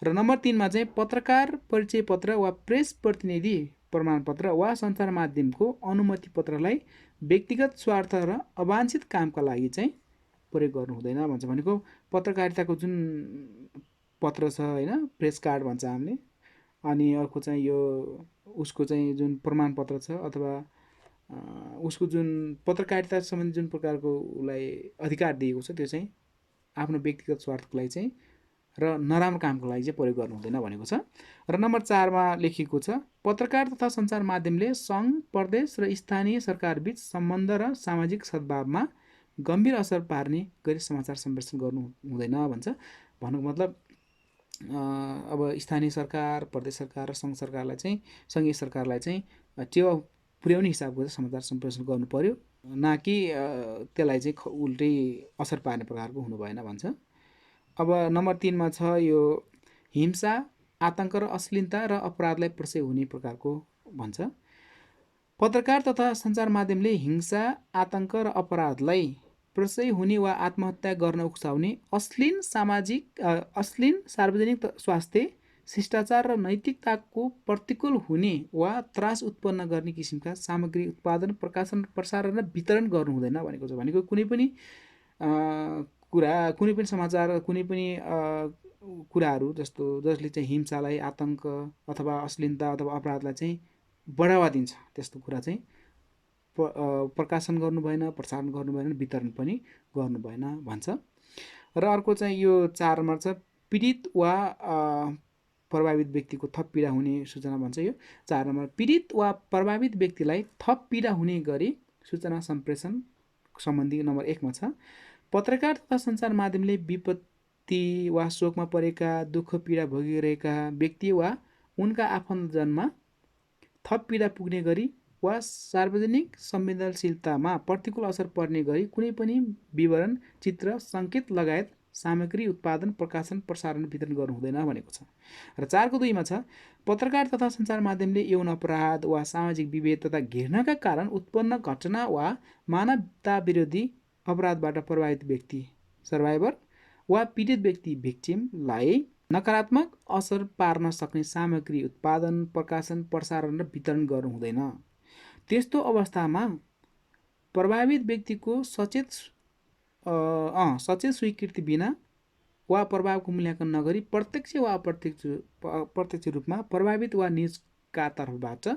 र नम्बर 3 मा चाहिँ पत्रकार परिचय पत्र वा प्रेस प्रतिनिधि प्रमाणपत्र वा सञ्चार माध्यमको अनुमति पत्रलाई व्यक्तिगत स्वार्थ र अवांछित कामका लागि चाहिँ प्रयोग गर्नु हुँदैन भन्छ। भनेको पत्रकारिताको जुन पत्र छ हैन, प्रेस कार्ड भन्छ हामीले, अनि अर्को चाहिँ यो उसको चाहिँ जुन प्रमाणपत्र छ अथवा उसको जुन पत्रकारिता सम्बन्धी जुन प्रकारको उसलाई अधिकार दिएको छ त्यो चाहिँ आफ्नो व्यक्तिगत स्वार्थको लागि चाहिँ र नराम्रो कामको लागि चाहिँ प्रयोग गर्नु हुँदैन भनेको छ। र नम्बर 4 मा लेखिएको छ, पत्रकार तथा सञ्चार माध्यमले सङ्घ, प्रदेश र स्थानीय सरकारबीच सम्बन्ध र सामाजिक सद्भावमा गम्भीर असर पार्ने गरी समाचार सम्प्रेषण गर्नु हुँदैन भन्छ। भन्नुको मतलब अब स्थानीय सरकार, प्रदेश सरकार र सङ्घ सरकारलाई चाहिँ, सङ्घीय सरकारलाई चाहिँ टेवा पुर्याउने हिसाबको चाहिँ समाचार सम्प्रेषण गर्नु पर्यो, न कि त्यसलाई चाहिँ उल्टै असर पार्ने प्रकारको हुनु भएन भन्छ। अब नम्बर 3 मा छ यो हिंसा, आतङ्क र अश्लीलता र अपराधलाई प्रशय हुने प्रकारको भन्छ। पत्रकार तथा सञ्चार माध्यमले हिंसा, आतङ्क र अपराधलाई प्रशय हुने वा आत्महत्या गर्न उक्साउने, अश्लील सार्वजनिक स्वास्थ्य, शिष्टाचार र नैतिकताको प्रतिकूल हुने वा त्रास उत्पन्न गर्ने किसिमका सामग्री उत्पादन, प्रकाशन, प्रसारण र वितरण गर्नु हुँदैन भनेको छ। भनेको कुनै पनि कुरा, कुनै पनि समाचार, कुनै पनि कुराहरू जसले चाहिँ हिंसालाई, आतङ्क अथवा अश्लीलता अथवा अपराधलाई चाहिँ बढावा दिन्छ त्यस्तो कुरा चाहिँ प्रकाशन गर्नु भएन, प्रसारण गर्नु भएन, वितरण पनि गर्नु भएन भन्छ। र अर्को चाहिँ यो 4 नम्बर छ, पीडित वा प्रभावित व्यक्तिको थप पीडा हुने सूचना भन्छ। यो 4 नम्बर, पीडित वा प्रभावित व्यक्तिलाई थप पीडा हुने गरी सूचना सम्प्रेषण सम्बन्धी नम्बर 1 मा छ। पत्रकार तथा सञ्चार माध्यमले विपत्ति वा शोकमा परेका, दुःख पीडा भोगिरहेका व्यक्ति वा उनका आफन्तजनमा थप पीडा पुग्ने गरी वा सार्वजनिक संवेदनशीलतामा प्रतिकूल असर पर्ने गरी कुनै पनि विवरण, चित्र, सङ्केत लगायत सामग्री उत्पादन, प्रकाशन, प्रसारण, वितरण गर्नु हुँदैन भनेको छ। र 4 को 2 मा छ, पत्रकार तथा सञ्चार माध्यमले यौन अपराध वा सामाजिक विभेद तथा घृणाका कारण उत्पन्न घटना वा मानवता विरोधी अपराधबाट प्रभावित व्यक्ति, सर्भाइभर वा पीडित व्यक्ति, भिक्टिमलाई नकारात्मक असर पार्न सक्ने सामग्री उत्पादन, प्रकाशन, प्रसारण र वितरण गर्नु हुँदैन। त्यस्तो अवस्थामा प्रभावित व्यक्तिको सचेत स्वीकृति बिना वा प्रभावको मूल्याङ्कन नगरी प्रत्यक्ष वा अप्रत्यक्ष रूपमा प्रभावित वा निजका तर्फबाट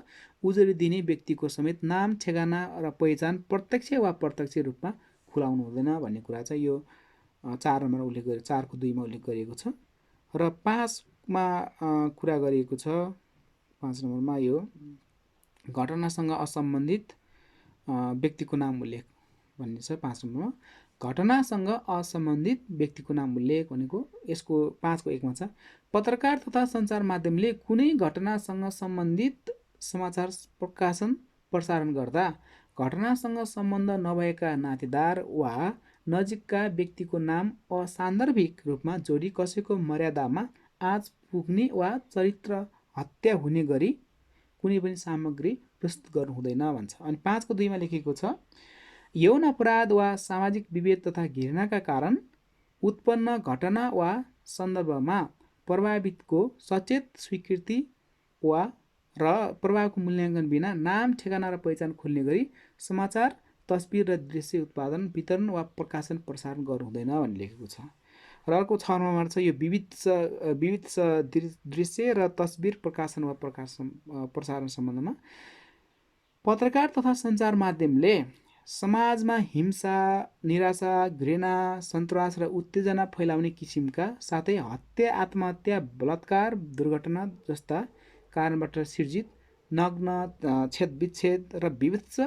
उजुरी दिने व्यक्तिको समेत नाम, ठेगाना र पहिचान प्रत्यक्ष वा प्रत्यक्ष रूपमा खुलाउनु हुँदैन भन्ने कुरा चाहिँ यो 4 नम्बरमा उल्लेख गरेको, 4 को 2 मा उल्लेख गरिएको छ। र 5 मा कुरा गरिएको छ, 5 नम्बरमा यो घटनासँग असम्बन्धित व्यक्तिको नाम उल्लेख भन्ने छ। 5 नम्बरमा घटनासँग असम्बन्धित व्यक्तिको नाम उल्लेख भनेको यसको 5 को 1 मा छ, पत्रकार तथा सञ्चार माध्यमले कुनै घटनासँग सम्बन्धित समाचार प्रकाशन, प्रसारण गर्दा घटनासँग सम्बन्ध नभएका नातेदार वा नजिकका व्यक्तिको नाम असान्दर्भिक रूपमा जोडी कसैको मर्यादामा आँच पुग्ने वा चरित्र हत्या हुने गरी कुनै पनि सामग्री प्रस्तुत गर्नु हुँदैन भन्छ। अनि 5 को 2 मा लेखेको छ, यौन अपराध वा सामाजिक विभेद तथा घृणाका कारण उत्पन्न घटना वा सन्दर्भमा प्रभावितको सचेत स्वीकृति वा र प्रभावको मूल्याङ्कन बिना नाम, ठेगाना र पहिचान खुल्ने गरी समाचार, तस्बिर र दृश्य उत्पादन, वितरण वा प्रकाशन, प्रसारण गर्नु हुँदैन भन्ने लेखेको छ। र अर्को 6 नम्बरमा छ यो विविध दृश्य र तस्बिर प्रकाशन वा प्रसारण सम्बन्धमा पत्रकार तथा सञ्चार माध्यमले समाजमा हिंसा, निराशा, घृणा, सन्तास र उत्तेजना फैलाउने किसिमका साथै हत्या, आत्महत्या, बलात्कार, दुर्घटना जस्ता कारणबाट सिर्जित नग्न, छेदविच्छेद र विभत्स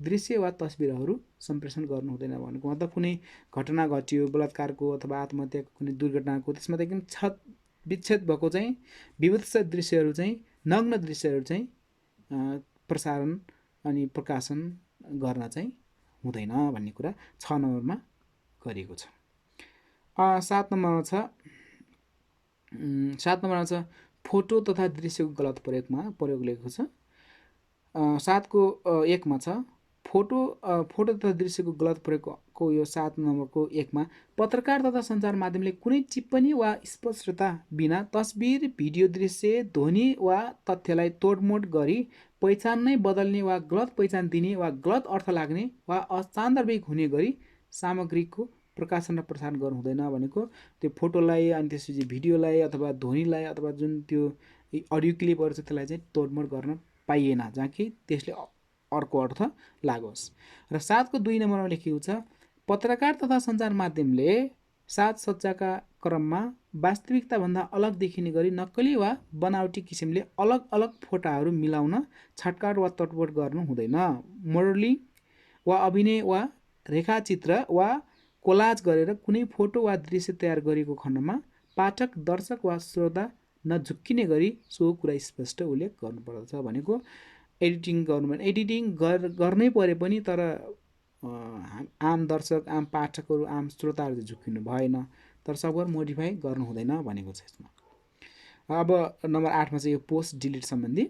दृश्य वा तस्बिरहरू सम्प्रेषण गर्नु हुँदैन भनेको मतलब कुनै घटना घटियो बलात्कारको अथवा आत्महत्याको कुनै दुर्घटनाको त्यसमा त एकदम छत विच्छेद भएको चाहिँ विभत्स दृश्यहरू चाहिँ नग्न दृश्यहरू चाहिँ प्रसारण अनि प्रकाशन गर्न चाहिँ हुँदैन भन्ने कुरा 6 नम्बरमा गरिएको छ। 7 नम्बरमा छ फोटो तथा दृश्यको गलत प्रयोग लेखेको छ। 7 को 1 मा छ फोटो तथा दृश्यको गलत प्रयोगको यो 7 नम्बरको 1 मा पत्रकार तथा सञ्चार माध्यमले कुनै टिप्पणी वा स्पष्टता बिना तस्बिर, भिडियो दृश्य, ध्वनि वा तथ्यलाई तोडमोड गरी पहिचान नै बदल्ने वा गलत पहिचान दिने वा गलत अर्थ लाग्ने वा असान्दर्भिक हुने गरी सामग्रीको प्रकाशन र प्रसारण गर्नु हुँदैन भनेको त्यो फोटोलाई अनि त्यसपछि भिडियोलाई अथवा ध्वनिलाई अथवा जुन त्यो अडियो क्लिपहरू छ त्यसलाई चाहिँ तोडमोड गर्न पाइएन जहाँ कि त्यसले अर्को अर्थ लागोस्। र 7 को 2 नम्बरमा लेखिएको छ पत्रकार तथा सञ्चार माध्यमले साजसज्जाका क्रममा वास्तविकताभन्दा अलग देखिने गरी नक्कली वा बनावटी किसिमले अलग अलग फोटाहरू मिलाउन छाटकाट वा तटबोट गर्नु हुँदैन। मोडलिङ वा अभिनय वा रेखाचित्र वा कोलाज गरेर कुनै फोटो वा दृश्य तयार गरिएको खण्डमा पाठक, दर्शक वा श्रोता नझुक्किने गरी सो कुरा स्पष्ट उल्लेख गर्नुपर्दछ भनेको एडिटिङ गर्नै परे पनि तर आम दर्शक, आम पाठकहरू, आम श्रोताहरू झुक्किनु भएन तर सबैहरू मोडिफाई गर्नु हुँदैन भनेको छ यसमा। अब नम्बर 8 मा चाहिँ यो पोस्ट डिलिट सम्बन्धी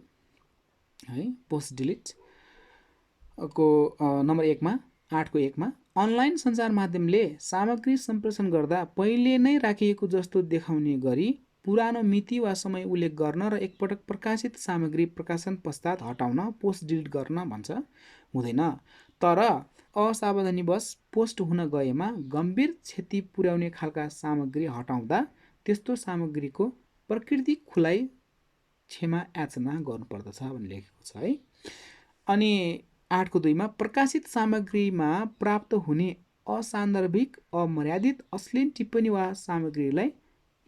है पोस्ट डिलिट को नम्बर 1 मा 8 को 1 मा अनलाइन सञ्चार माध्यमले सामग्री सम्प्रेषण गर्दा पहिले नै राखिएको जस्तो देखाउने गरी पुरानो मिति वा समय उल्लेख गर्न र एकपटक प्रकाशित सामग्री प्रकाशन पश्चात हटाउन पोस्ट डिलिट गर्न भन्छ हुँदैन। तर असावधानीवश पोस्ट हुन गएमा गम्भीर क्षति पुर्याउने खालका सामग्री हटाउँदा त्यस्तो सामग्रीको प्रकृति खुलाइ क्षमा याचना गर्नुपर्दछ भन्ने लेखेको छ है। अनि 8 को 2 मा प्रकाशित सामग्रीमा प्राप्त हुने असान्दर्भिक, अमर्यादित, अश्लील टिप्पणी वा सामग्रीलाई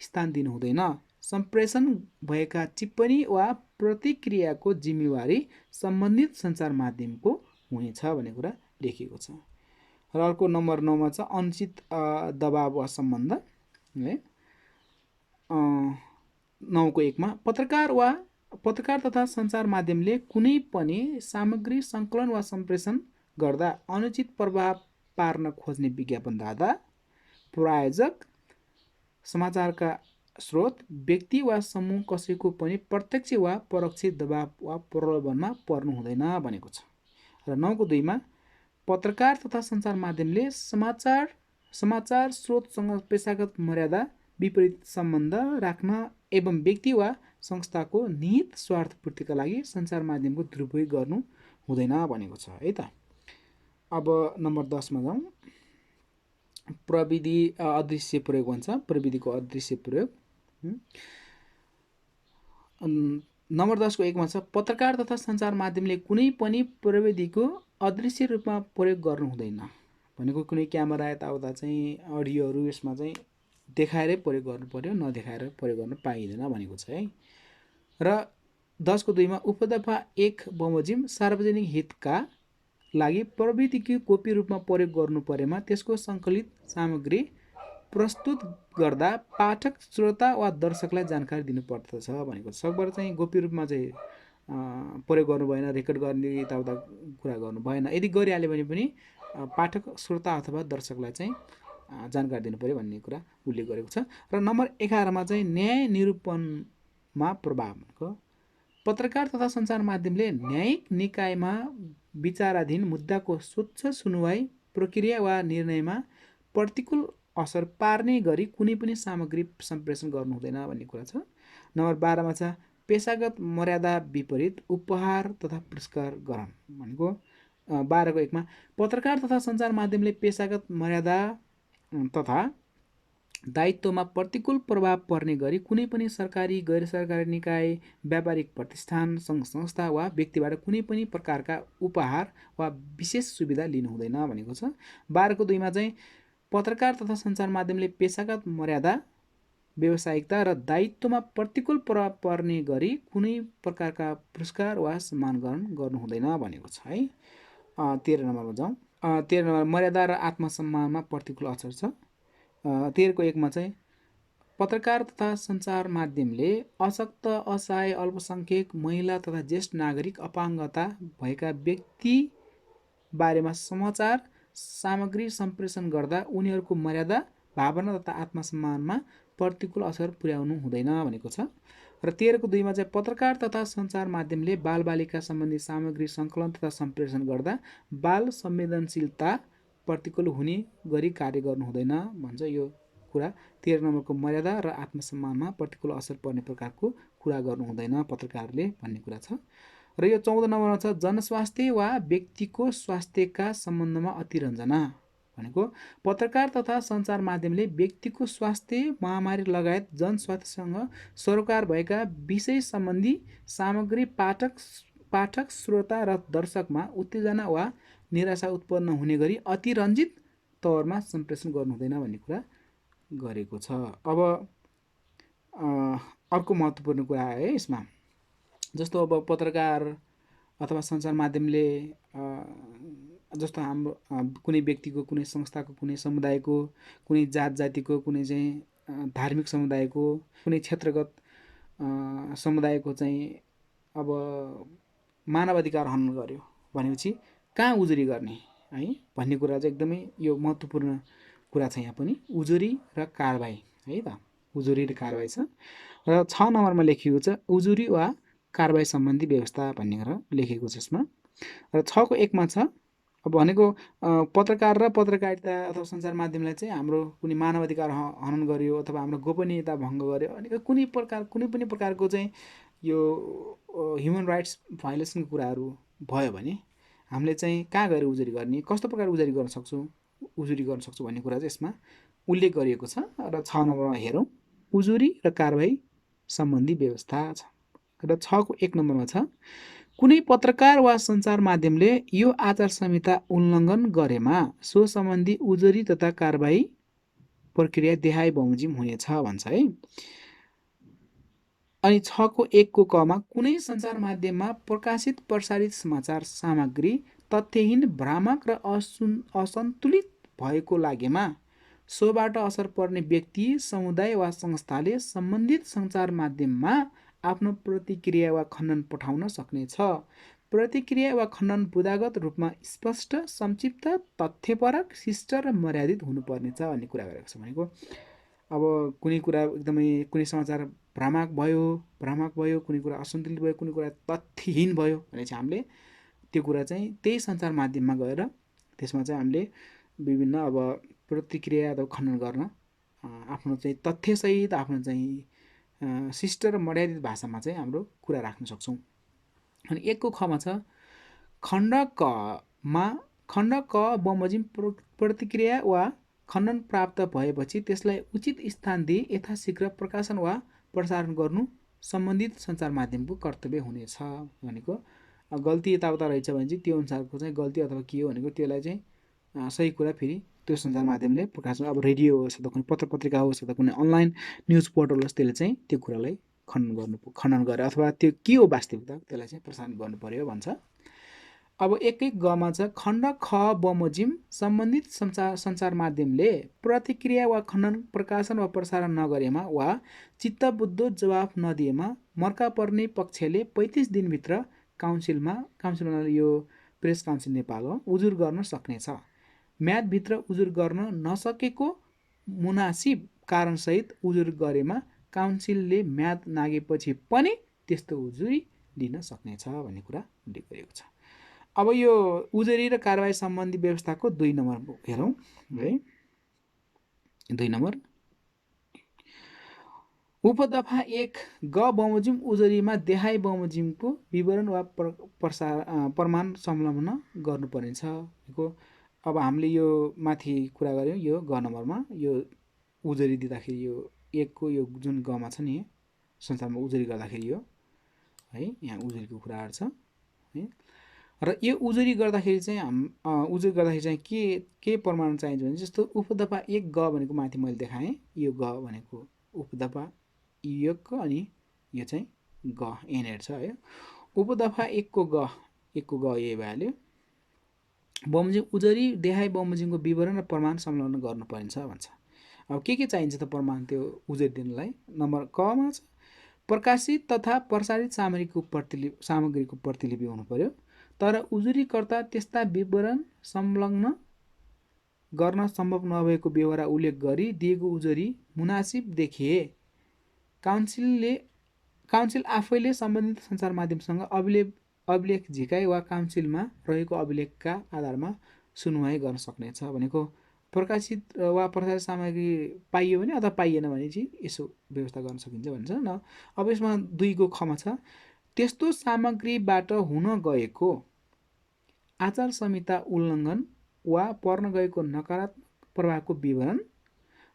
स्थान दिनु हुँदैन। सम्प्रेषण भएका टिप्पणी वा प्रतिक्रियाको जिम्मेवारी सम्बन्धित सञ्चार माध्यमको हुनेछ भन्ने कुरा लेखिएको छ। र अर्को नम्बर 9 मा छ अनुचित दबाव वा सम्बन्ध है। 9 को 1 मा पत्रकार तथा सञ्चार माध्यमले कुनै पनि सामग्री सङ्कलन वा सम्प्रेषण गर्दा अनुचित प्रभाव पार्न खोज्ने विज्ञापनदाता, प्रायोजक, समाचारका स्रोत, व्यक्ति वा समूह कसैको पनि प्रत्यक्ष वा परोक्ष दबाव वा प्रलोभनमा पर्नु हुँदैन भनेको छ। र 9 को 2 मा पत्रकार तथा सञ्चार माध्यमले समाचार स्रोतसँग पेशागत मर्यादा विपरीत सम्बन्ध राख्न एवं व्यक्ति वा संस्थाको निहित स्वार्थ पूर्तिका लागि सञ्चार माध्यमको दुरुपयोग गर्नु हुँदैन भनेको छ है त। अब नम्बर 10 मा जाउँ। प्रविधि अदृश्य प्रयोग भन्छ, प्रविधिको अदृश्य प्रयोग। नम्बर 10 को 1 मा छ पत्रकार तथा सञ्चार माध्यमले कुनै पनि प्रविधिको अदृश्य रूपमा प्रयोग गर्नु हुँदैन भनेको कुनै क्यामेरा यताउता चाहिँ अडियोहरू यसमा चाहिँ देखाएरै प्रयोग गर्नु पर्यो, नदेखाएर प्रयोग गर्न पाइँदैन भनेको छ है। र 10 को 2 मा उपदफा 1 बमोजिम सार्वजनिक हितका लागि प्रविधिको गोप्य रूपमा प्रयोग गर्नु परेमा त्यसको सङ्कलित सामग्री प्रस्तुत गर्दा पाठक, श्रोता वा दर्शकलाई जानकारी दिनुपर्दछ भनेको छ। सकभर चाहिँ गोप्य रूपमा चाहिँ प्रयोग गर्नु भएन, रेकर्ड गर्ने यताउता कुरा गर्नु भएन। यदि गरिहाल्यो भने पनि पाठक, श्रोता अथवा दर्शकलाई चाहिँ जानकारी दिनु पर्यो भन्ने कुरा उल्लेख गरेको छ। र नम्बर 11 मा चाहिँ न्याय निरूपणमा प्रभाव पत्रकार तथा सञ्चार माध्यमले न्यायिक निकायमा विचाराधीन मुद्दाको स्वच्छ सुनुवाई प्रक्रिया वा निर्णयमा प्रतिकूल असर पार्ने गरी कुनै पनि सामग्री सम्प्रेषण गर्नु हुँदैन भन्ने कुरा छ। नम्बर 12 मा छ पेशागत मर्यादा विपरीत उपहार तथा पुरस्कार ग्रहण भनेको 12 को 1 मा पत्रकार तथा सञ्चार माध्यमले पेशागत मर्यादा तथा दायित्वमा प्रतिकूल प्रभाव पर्ने गरी कुनै पनि सरकारी गैर सरकारी निकाय व्यापारिक प्रतिष्ठान सङ्घ संस्था वा व्यक्तिबाट कुनै पनि प्रकारका उपहार वा विशेष सुविधा लिनु हुँदैन भनेको छ। 12 को 2 मा चाहिँ पत्रकार तथा सञ्चार माध्यमले पेशागत मर्यादा व्यावसायिकता र दायित्वमा प्रतिकूल प्रभाव पर्ने गरी कुनै प्रकारका पुरस्कार वा सम्मान ग्रहण गर्नु हुँदैन भनेको छ है। 13 नम्बरमा जाउँ। 13 नम्बर मर्यादा र आत्मसम्मानमा प्रतिकूल असर छ। 13 को 1 मा चाहिँ पत्रकार तथा सञ्चार माध्यमले अशक्त असहाय अल्पसङ्ख्यक महिला तथा ज्येष्ठ नागरिक अपाङ्गता भएका व्यक्ति बारेमा समाचार सामग्री सम्प्रेषण गर्दा उनीहरूको मर्यादा भावना तथा आत्मसम्मानमा प्रतिकूल असर पुर्याउनु हुँदैन भनेको छ। र 13 को 2 मा चाहिँ पत्रकार तथा सञ्चार माध्यमले बालबालिका सम्बन्धी सामग्री सङ्कलन तथा सम्प्रेषण गर्दा बाल संवेदनशीलता प्रतिकूल हुने गरी कार्य गर्नु हुँदैन भन्छ। यो कुरा 13 नम्बरको मर्यादा र आत्मसम्मानमा प्रतिकूल असर पर्ने प्रकारको कुरा गर्नु हुँदैन पत्रकारले भन्ने कुरा छ। र यो 14 नम्बरमा छ जनस्वास्थ्य वा व्यक्तिको स्वास्थ्यका सम्बन्धमा अतिरञ्जना भनेको पत्रकार तथा सञ्चार माध्यमले व्यक्तिको स्वास्थ्य महामारी लगायत जनस्वास्थ्यसँग सरोकार भएका विषय सम्बन्धी सामग्री पाठक श्रोता र दर्शकमा उत्तेजना वा निराशा उत्पन्न हुने गरी अतिरञ्जित तवरमा सम्प्रेषण गर्नु हुँदैन भन्ने कुरा गरेको छ। अब अर्को महत्त्वपूर्ण कुरा है यसमा, जस्तो अब पत्रकार अथवा सञ्चार माध्यमले जस्तो हाम्रो कुनै व्यक्तिको, कुनै संस्थाको, कुनै समुदायको, कुनै जात जातिको, कुनै चाहिँ धार्मिक समुदायको, कुनै क्षेत्रगत समुदायको चाहिँ अब मानव अधिकार हनन गर्यो भनेपछि कहाँ उजुरी गर्ने है भन्ने कुरा चाहिँ एकदमै यो महत्त्वपूर्ण कुरा छ। यहाँ पनि उजुरी र कारबाही है त, उजुरी र कारबाही छ। र 6 नम्बरमा लेखिएको छ उजुरी वा कारबाही सम्बन्धी व्यवस्था भन्ने गरेर लेखेको छ यसमा। र 6 को 1 मा छ अब भनेको पत्रकार र पत्रकारिता अथवा सञ्चार माध्यमलाई चाहिँ हाम्रो कुनै मानव अधिकार हनन गर्यो अथवा हाम्रो गोपनीयता भङ्ग गर्यो अनि कुनै पनि प्रकारको चाहिँ यो ह्युमन राइट्स भायोलेसनको कुराहरू भयो भने हामीले चाहिँ कहाँ गएर उजुरी गर्ने, कस्तो प्रकार उजुरी गर्न सक्छौँ भन्ने कुरा चाहिँ यसमा उल्लेख गरिएको छ। र 6 नम्बरमा हेरौँ उजुरी र कारबाही सम्बन्धी व्यवस्था छ। र 6 को 1 नम्बरमा छ कुनै पत्रकार वा सञ्चार माध्यमले यो आचार संहिता उल्लङ्घन गरेमा सो सम्बन्धी उजुरी तथा कारबाही प्रक्रिया देहाय बमोजिम हुनेछ भन्छ है। अनि 6 को 1 को क मा कुनै सञ्चार माध्यममा प्रकाशित प्रसारित समाचार सामग्री तथ्यहीन, भ्रामक र असन्तुलित भएको लागेमा सोबाट असर पर्ने व्यक्ति, समुदाय वा संस्थाले सम्बन्धित सञ्चार माध्यममा आफ्नो प्रतिक्रिया वा खण्डन पठाउन सक्नेछ। प्रतिक्रिया वा खण्डन बुदागत रूपमा स्पष्ट, संक्षिप्त, तथ्यपरक, शिष्ट र मर्यादित हुनुपर्नेछ भन्ने कुरा गरेको छ। भनेको अब कुनै कुरा एकदमै कुनै समाचार भ्रामक भयो, कुनै कुरा असन्तुलित भयो, कुनै कुरा तथ्यहीन भयो भने चाहिँ हामीले त्यो कुरा चाहिँ त्यही सञ्चार माध्यममा गएर त्यसमा चाहिँ हामीले विभिन्न अब प्रतिक्रिया अथवा खण्डन गर्न आफ्नो चाहिँ तथ्यसहित आफ्नो चाहिँ शिष्ट र मर्यादित भाषामा चाहिँ हाम्रो कुरा राख्न सक्छौँ। अनि 1 को ख मा छ खण्ड क बमोजिम प्रतिक्रिया वा खण्डन प्राप्त भएपछि त्यसलाई उचित स्थान दिई यथाशीघ्र प्रकाशन वा प्रसारण गर्नु सम्बन्धित सञ्चार माध्यमको कर्तव्य हुनेछ। भनेको गल्ती यताउता रहेछ भने चाहिँ त्यो अनुसारको चाहिँ गल्ती अथवा के हो भनेको त्यसलाई चाहिँ सही कुरा फेरि त्यो सञ्चार माध्यमले प्रकाशन, अब रेडियो होस् अथवा कुनै पत्र पत्रिका होस् अथवा कुनै अनलाइन न्युज पोर्टल होस् त्यसले चाहिँ त्यो कुरालाई खण्डन गरे अथवा त्यो के हो वास्तविकता त्यसलाई चाहिँ प्रसारण गर्नु पर्यो भन्छ। अब 1 ग मा छ खण्ड ख बमोजिम सम्बन्धित सञ्चार माध्यमले प्रतिक्रिया वा खण्डन प्रकाशन वा प्रसारण नगरेमा वा चित्तबुद्धो जवाफ नदिएमा मर्का पर्ने पक्षले 35 दिनभित्र काउन्सिलमा यो प्रेस काउन्सिल नेपाल हो उजुर गर्न सक्नेछ। म्यादभित्र उजुर गर्न नसकेको मुनासिब कारणसहित उजुर गरेमा काउन्सिलले म्याद नागेपछि पनि त्यस्तो उजुरी लिन सक्नेछ भन्ने कुरा उल्लेख गरिएको छ। अब यो उजुरी र कारबाही सम्बन्धी व्यवस्थाको 2 नम्बर हेरौँ है। 2 नम्बर उपदफा 1 ग बमोजिम उजुरीमा देहाय बमोजिमको विवरण वा प्रमाण संलग्न गर्नुपर्नेछ। अब हामीले यो माथि कुरा गऱ्यौँ यो ग नम्बरमा यो उजुरी दिँदाखेरि यो एकको यो जुन गमा छ नि संसारमा उजुरी गर्दाखेरि यो है यहाँ उजुरीको कुराहरू छ है। र यो उजुरी गर्दाखेरि चाहिँ उजुरी गर्दाखेरि चाहिँ के प्रमाण चाहिन्छ भने जस्तो उपदफा 1 ग भनेको माथि मैले देखाएँ, यो ग भनेको उपदफा योगको अनि यो चाहिँ ग एनएड छ है। उपदफा 1 को ग यही भइहाल्यो। बमोजिम उजुरी देखाए बमोजिमको विवरण र प्रमाण संलग्न गर्नुपर्छ भन्छ। अब के चाहिन्छ त प्रमाण त्यो उजुरी दिनलाई? नम्बर कमा छ प्रकाशित तथा प्रसारित सामग्रीको प्रतिलिपि हुनु पर्यो, तर उजुरीकर्ता त्यस्ता विवरण संलग्न गर्न सम्भव नभएको बेहोरा उल्लेख गरी दिएको उजुरी मुनासिब देखिए काउन्सिल आफैले सम्बन्धित सञ्चार माध्यमसँग अभिलेख झिकाइ वा काउन्सिलमा रहेको अभिलेखका आधारमा सुनवाई गर्न सक्नेछ भनेको प्रकाशित वा प्रसारित सामग्री पाइयो भने अथवा पाइएन भने चाहिँ यसो व्यवस्था गर्न सकिन्छ भन्छ न। अब यसमा 2 को खमा छ त्यस्तो सामग्रीबाट हुन गएको आचार संहिता उल्लङ्घन वा पर्न गएको नकारात्मक प्रभावको विवरण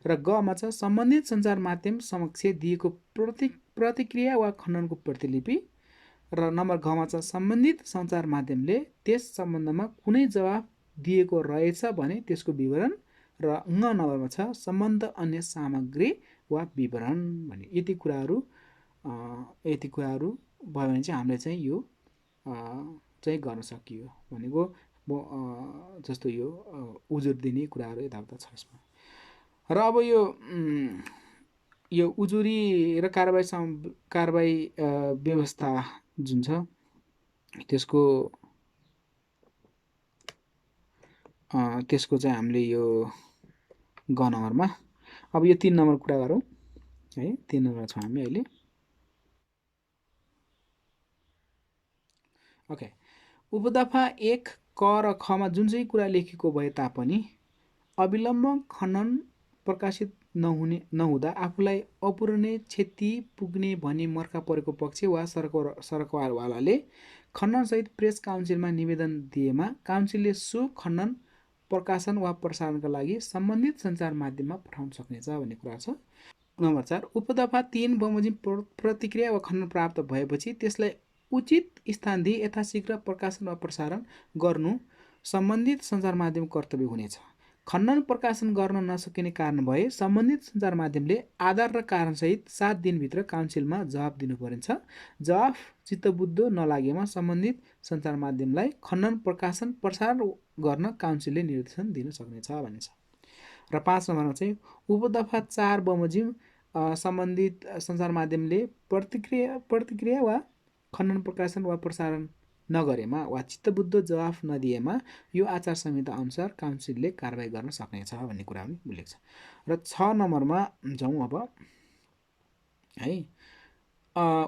र गमा छ सम्बन्धित सञ्चार माध्यम समक्ष दिएको प्रतिक्रिया वा खण्डनको प्रतिलिपि र नम्बर घमा छ सम्बन्धित सञ्चार माध्यमले त्यस सम्बन्धमा कुनै जवाफ दिएको रहेछ भने त्यसको विवरण र नम्बरमा छ सम्बन्ध अन्य सामग्री वा विवरण भने यति कुराहरू भयो भने चाहिँ हामीले चाहिँ यो चाहिँ गर्न सकियो भनेको जस्तो यो उजुर दिने कुराहरू यताउता छ यसमा। र अब यो उजुरी र कारबाही व्यवस्था जुन छ त्यसको चाहिँ हामीले यो ग नम्बरमा अब यो 3 नम्बर कुरा गरौँ है। 3 नम्बर छ हामी अहिले। ओके, उपदफा 1 क र खमा जुन चाहिँ कुरा लेखेको भए तापनि अविलम्ब खनन प्रकाशित नहुँदा आफूलाई अपूरणीय क्षति पुग्ने भनी मर्का परेको पक्ष वा सरकारवालाले खननसहित प्रेस काउन्सिलमा निवेदन दिएमा काउन्सिलले सो खनन प्रकाशन वा प्रसारणका लागि सम्बन्धित सञ्चार माध्यममा पठाउन सक्नेछ भन्ने कुरा छ। नम्बर 4 उपदफा 3 बमोजिम प्रतिक्रिया वा खनन प्राप्त भएपछि त्यसलाई उचित स्थान दिई यथाशीघ्र प्रकाशन वा प्रसारण गर्नु सम्बन्धित सञ्चार माध्यम कर्तव्य हुनेछ। खनन प्रकाशन गर्न नसकिने कारण भए सम्बन्धित सञ्चार माध्यमले आधार र कारणसहित 7 दिनभित्र काउन्सिलमा जवाफ दिनुपर्नेछ। जवाफ चित्तबुद्धो नलागेमा सम्बन्धित सञ्चार माध्यमलाई खनन प्रकाशन प्रसारण गर्न काउन्सिलले निर्देशन दिन सक्नेछ भनिन्छ। र 5 नम्बरमा चाहिँ उपदफा 4 बमोजिम सम्बन्धित सञ्चार माध्यमले प्रतिक्रिया वा खनन प्रकाशन वा प्रसारण नगरेमा वा चित्तबुद्ध जवाफ नदिएमा यो आचार संहिता अनुसार काउन्सिलले कारबाही गर्न सक्नेछ भन्ने कुरा पनि उल्लेख छ। र 6 नम्बरमा जाउँ अब है।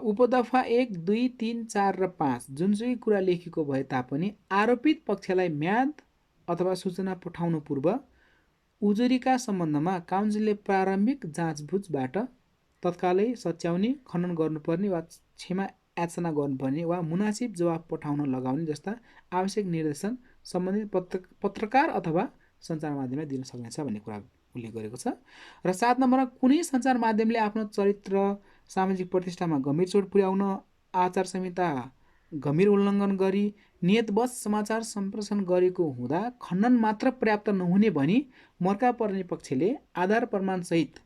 उपदफा 1, 2, 3, 4 र 5 जुन चाहिँ कुरा लेखेको भए तापनि आरोपित पक्षलाई म्याद अथवा सूचना पठाउनु पूर्व उजुरीका सम्बन्धमा काउन्सिलले प्रारम्भिक जाँचबुझबाट तत्कालै सच्याउने, खनन गर्नुपर्ने वा क्षमा याचना गर्नुपर्ने वा मुनासिब जवाफ पठाउन लगाउने जस्ता आवश्यक निर्देशन सम्बन्धित पत्रकार अथवा सञ्चार माध्यमले दिन सक्नेछ भन्ने कुरा उल्लेख गरेको छ। र 7 नम्बरमा कुनै सञ्चार माध्यमले आफ्नो चरित्र सामाजिक प्रतिष्ठामा गम्भीर चोट पुर्याउन आचार संहिता गम्भीर उल्लङ्घन गरी नियतवश समाचार सम्प्रेषण गरेको हुँदा खण्डन मात्र पर्याप्त नहुने भनी मर्का पर्ने पक्षले आधार प्रमाणसहित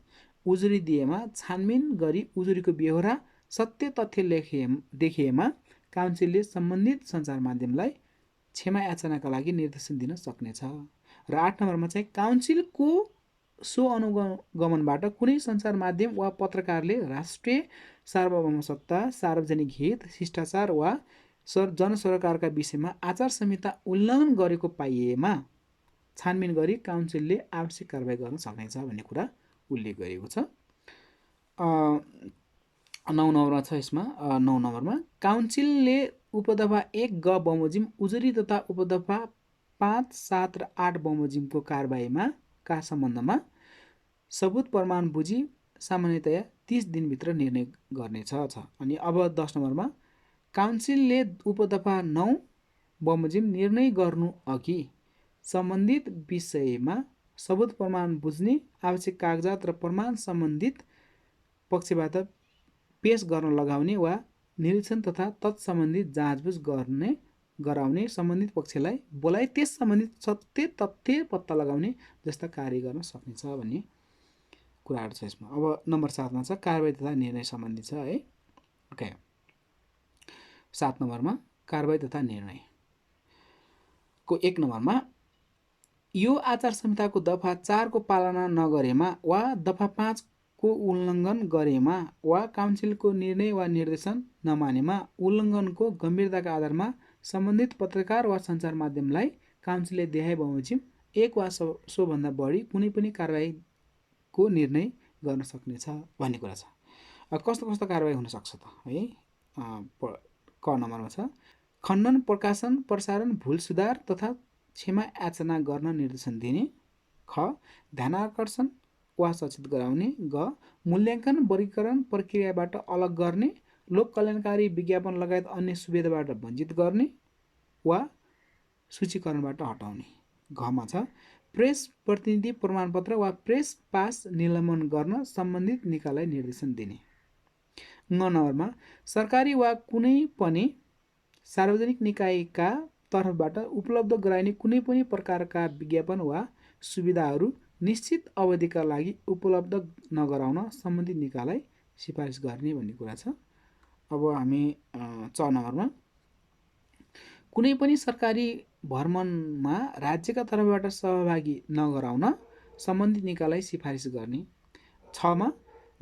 उजुरी दिएमा छानबिन गरी उजुरीको बेहोरा सत्य तथ्य देखिएमा काउन्सिलले सम्बन्धित सञ्चार माध्यमलाई क्षमा याचनाका लागि निर्देशन दिन सक्नेछ। र 8 नम्बरमा चाहिँ काउन्सिलको सो अनुगमनबाट कुनै सञ्चार माध्यम वा पत्रकारले राष्ट्रिय सार्वभौमसत्ता, सार्वजनिक हित, शिष्टाचार वा जनसरोकारका विषयमा आचार संहिता उल्लङ्घन गरेको पाइएमा छानबिन गरी काउन्सिलले आवश्यक कारबाही गर्न सक्नेछ भन्ने कुरा उल्लेख गरिएको छ। 9 नम्बरमा छ यसमा 9 नम्बरमा काउन्सिलले उपदफा 1 ग बमोजिम उजुरी तथा उपदफा 5, 7 र 8 बमोजिमको कारबाहीमा का सम्बन्धमा सबुत प्रमाण बुझी सामान्यतया 30 दिनभित्र निर्णय गर्नेछ छ। अनि अब 10 नम्बरमा काउन्सिलले उपदफा 9 बमोजिम निर्णय गर्नु अघि सम्बन्धित विषयमा सबुत प्रमाण बुझ्ने, आवश्यक कागजात र प्रमाण सम्बन्धित पक्षबाट पेश गर्न लगाउने वा निरीक्षण तथा तत्सम्बन्धी जाँचबुझ गराउने, सम्बन्धित पक्षलाई बोलाइ त्यस सम्बन्धित सत्य तथ्य पत्ता लगाउने जस्ता कार्य गर्न सक्नेछ भन्ने कुराहरू छ यसमा। अब नम्बर 7 मा छ कारबाही तथा निर्णय सम्बन्धी छ है। ओके, 7 नम्बरमा कारबाही तथा निर्णय को 1 नम्बरमा यो आचार संहिताको दफा 4 को पालना नगरेमा वा दफा 5 को उल्लङ्घन गरेमा वा काउन्सिलको निर्णय वा निर्देशन नमानेमा उल्लङ्घनको गम्भीरताका आधारमा सम्बन्धित पत्रकार वा सञ्चार माध्यमलाई काउन्सिलले देखाए बमोजिम 1 वा सोभन्दा बढी कुनै पनि कारबाहीको निर्णय गर्न सक्नेछ भन्ने कुरा छ। कस्तो कस्तो कारबाही हुन सक्छ त है। क नम्बरमा छ खण्डन, प्रकाशन, प्रसारण, भुल सुधार तथा क्षमा याचना गर्न निर्देशन दिने। ख ध्यानाकर्षण वा सचेत गराउने। ग मूल्याङ्कन वर्गीकरण प्रक्रियाबाट अलग गर्ने, लोक कल्याणकारी विज्ञापन लगायत अन्य सुविधाबाट वञ्चित गर्ने वा सूचीकरणबाट हटाउने। घमा छ प्रेस प्रतिनिधि प्रमाणपत्र वा प्रेस पास निलम्बन गर्न सम्बन्धित निकायलाई निर्देशन दिने। न नम्बरमा सरकारी वा कुनै पनि सार्वजनिक निकायका तर्फबाट उपलब्ध गराइने कुनै पनि प्रकारका विज्ञापन वा सुविधाहरू निश्चित अवधिका लागि उपलब्ध नगराउन सम्बन्धित निकायलाई सिफारिस गर्ने भन्ने कुरा छ। अब हामी 6 नम्बरमा कुनै पनि सरकारी भ्रमणमा राज्यका तर्फबाट सहभागी नगराउन सम्बन्धित निकायलाई सिफारिस गर्ने। 6 मा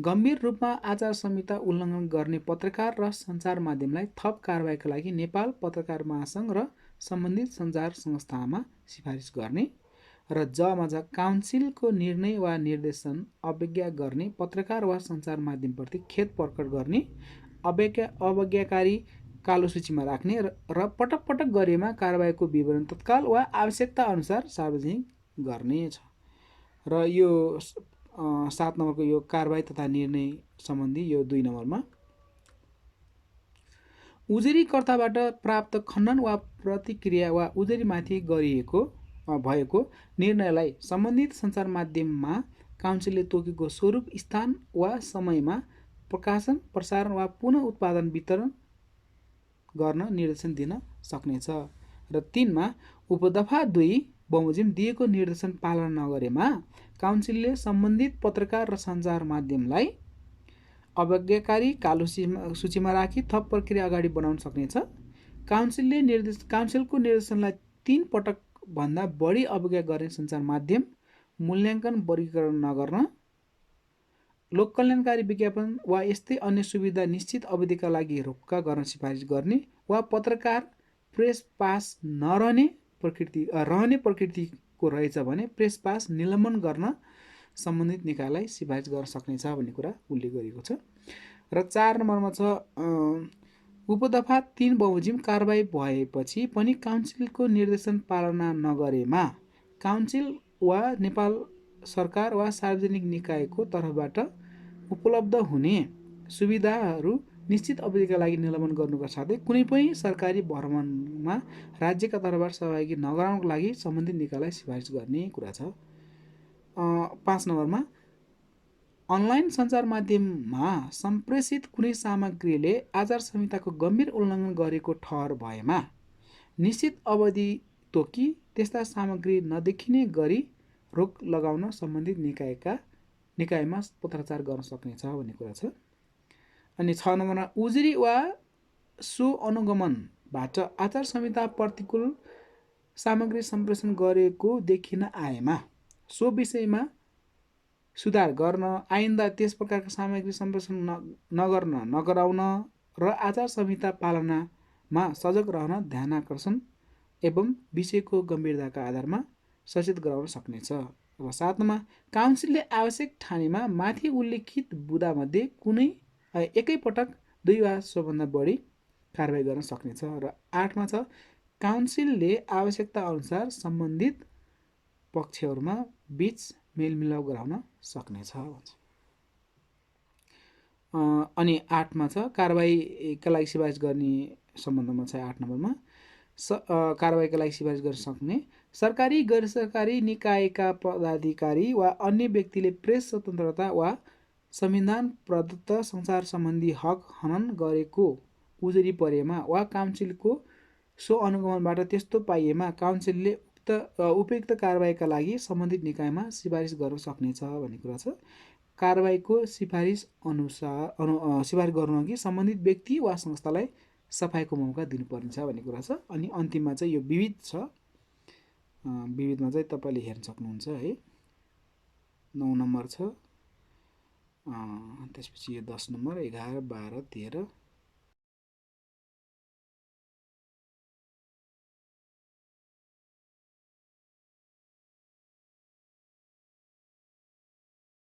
गम्भीर रूपमा आचार संहिता उल्लङ्घन गर्ने पत्रकार र सञ्चार माध्यमलाई थप कारबाहीका लागि नेपाल पत्रकार महासङ्घ र सम्बन्धित सञ्चार संस्थामा सिफारिस गर्ने। र जमा छ काउन्सिलको निर्णय वा निर्देशन अवज्ञा गर्ने, पत्रकार वा सञ्चार माध्यमप्रति खेद प्रकट गर्ने, अवज्ञाकारी कालो सूचीमा राख्ने र पटक पटक गरेमा कारबाहीको विवरण तत्काल वा आवश्यकता अनुसार सार्वजनिक गर्ने छ। र यो 7 नम्बरको यो कारबाही तथा निर्णय सम्बन्धी यो 2 नम्बरमा उजुरीकर्ताबाट प्राप्त खण्डन वा प्रतिक्रिया वा उजुरीमाथि भएको निर्णयलाई सम्बन्धित सञ्चार माध्यममा काउन्सिलले तोकेको स्वरूप, स्थान वा समयमा प्रकाशन, प्रसारण वा पुनः उत्पादन वितरण गर्न निर्देशन दिन सक्नेछ। र 3 मा उपदफा 2 बमोजिम दिएको निर्देशन पालना नगरेमा काउन्सिलले सम्बन्धित पत्रकार र सञ्चार माध्यमलाई अवज्ञाकारी कालो सूचीमा राखी थप प्रक्रिया अगाडि बढाउन सक्नेछ। काउन्सिलको निर्देशनलाई 3 पटक भन्दा बढी अवज्ञा गर्ने सञ्चार माध्यम मूल्याङ्कन वर्गीकरण नगर्न, लोक कल्याणकारी विज्ञापन वा यस्तै अन्य सुविधा निश्चित अवधिका लागि रोक्का गर्न सिफारिस गर्ने वा पत्रकार प्रेस पास रहने प्रकृतिको रहेछ भने प्रेस पास निलम्बन गर्न सम्बन्धित निकायलाई सिफारिस गर्न सक्नेछ भन्ने कुरा उल्लेख गरिएको छ। र 4 नम्बरमा छ उपदफा 3 बमोजिम कारबाही भएपछि पनि काउन्सिलको निर्देशन पालना नगरेमा काउन्सिल वा नेपाल सरकार वा सार्वजनिक निकायको तर्फबाट उपलब्ध हुने सुविधाहरू निश्चित अवधिका लागि निलम्बन गर्नुका साथै कुनै पनि सरकारी भ्रमणमा राज्यका तर्फबाट सहभागी नगराउनको लागि सम्बन्धित निकायलाई सिफारिस गर्ने कुरा छ। 5 नम्बरमा अनलाइन सञ्चार माध्यममा सम्प्रेषित कुनै सामग्रीले आचार संहिताको गम्भीर उल्लङ्घन गरेको ठहर भएमा निश्चित अवधि तोकी त्यस्ता सामग्री नदेखिने गरी रोक लगाउन सम्बन्धित निकायमा पत्राचार गर्न सक्नेछ भन्ने कुरा छ। अनि 6 नम्बरमा उजुरी वा सो अनुगमनबाट आचार संहिता प्रतिकूल सामग्री सम्प्रेषण गरेको देखिन आएमा सो विषयमा सुधार गर्न, आइन्दा त्यस प्रकारका सामग्री सम्प्रेषण नगराउन र आचार संहिता पालनामा सजग रहन ध्यानाकर्षण एवं विषयको गम्भीरताका आधारमा सचेत गराउन सक्नेछ। र 7 मा काउन्सिलले आवश्यक ठानेमा माथि उल्लेखित बुदामध्ये कुनै एकै पटक 2 वा सोभन्दा बढी कारबाही गर्न सक्नेछ। र 8 मा छ काउन्सिलले आवश्यकता अनुसार सम्बन्धित पक्षहरूमा बीच मेलमिलाप गराउन सक्नेछ भन्छ। अनि 8 मा छ कारबाहीका लागि सिफारिस गर्ने सम्बन्धमा छ 8 नम्बरमा कारबाहीका लागि सिफारिस गर्न सक्ने सरकारी गैर सरकारी निकायका पदाधिकारी वा अन्य व्यक्तिले प्रेस स्वतन्त्रता वा संविधान प्रदत्त सञ्चार सम्बन्धी हक हनन गरेको उजुरी परेमा वा काउन्सिलको सो अनुगमनबाट त्यस्तो पाइएमा काउन्सिलले उपयुक्त कारबाहीका लागि सम्बन्धित निकायमा सिफारिस गर्न सक्नेछ भन्ने कुरा छ। कारबाहीको सिफारिस गर्नु अघि सम्बन्धित व्यक्ति वा संस्थालाई सफाइको मौका दिनुपर्नेछ भन्ने कुरा छ। अनि अन्तिममा चाहिँ यो विविध छ, विविधमा चाहिँ तपाईँले हेर्न सक्नुहुन्छ है। 9 नम्बर छ, त्यसपछि यो 10 नम्बर, 11, 12, 13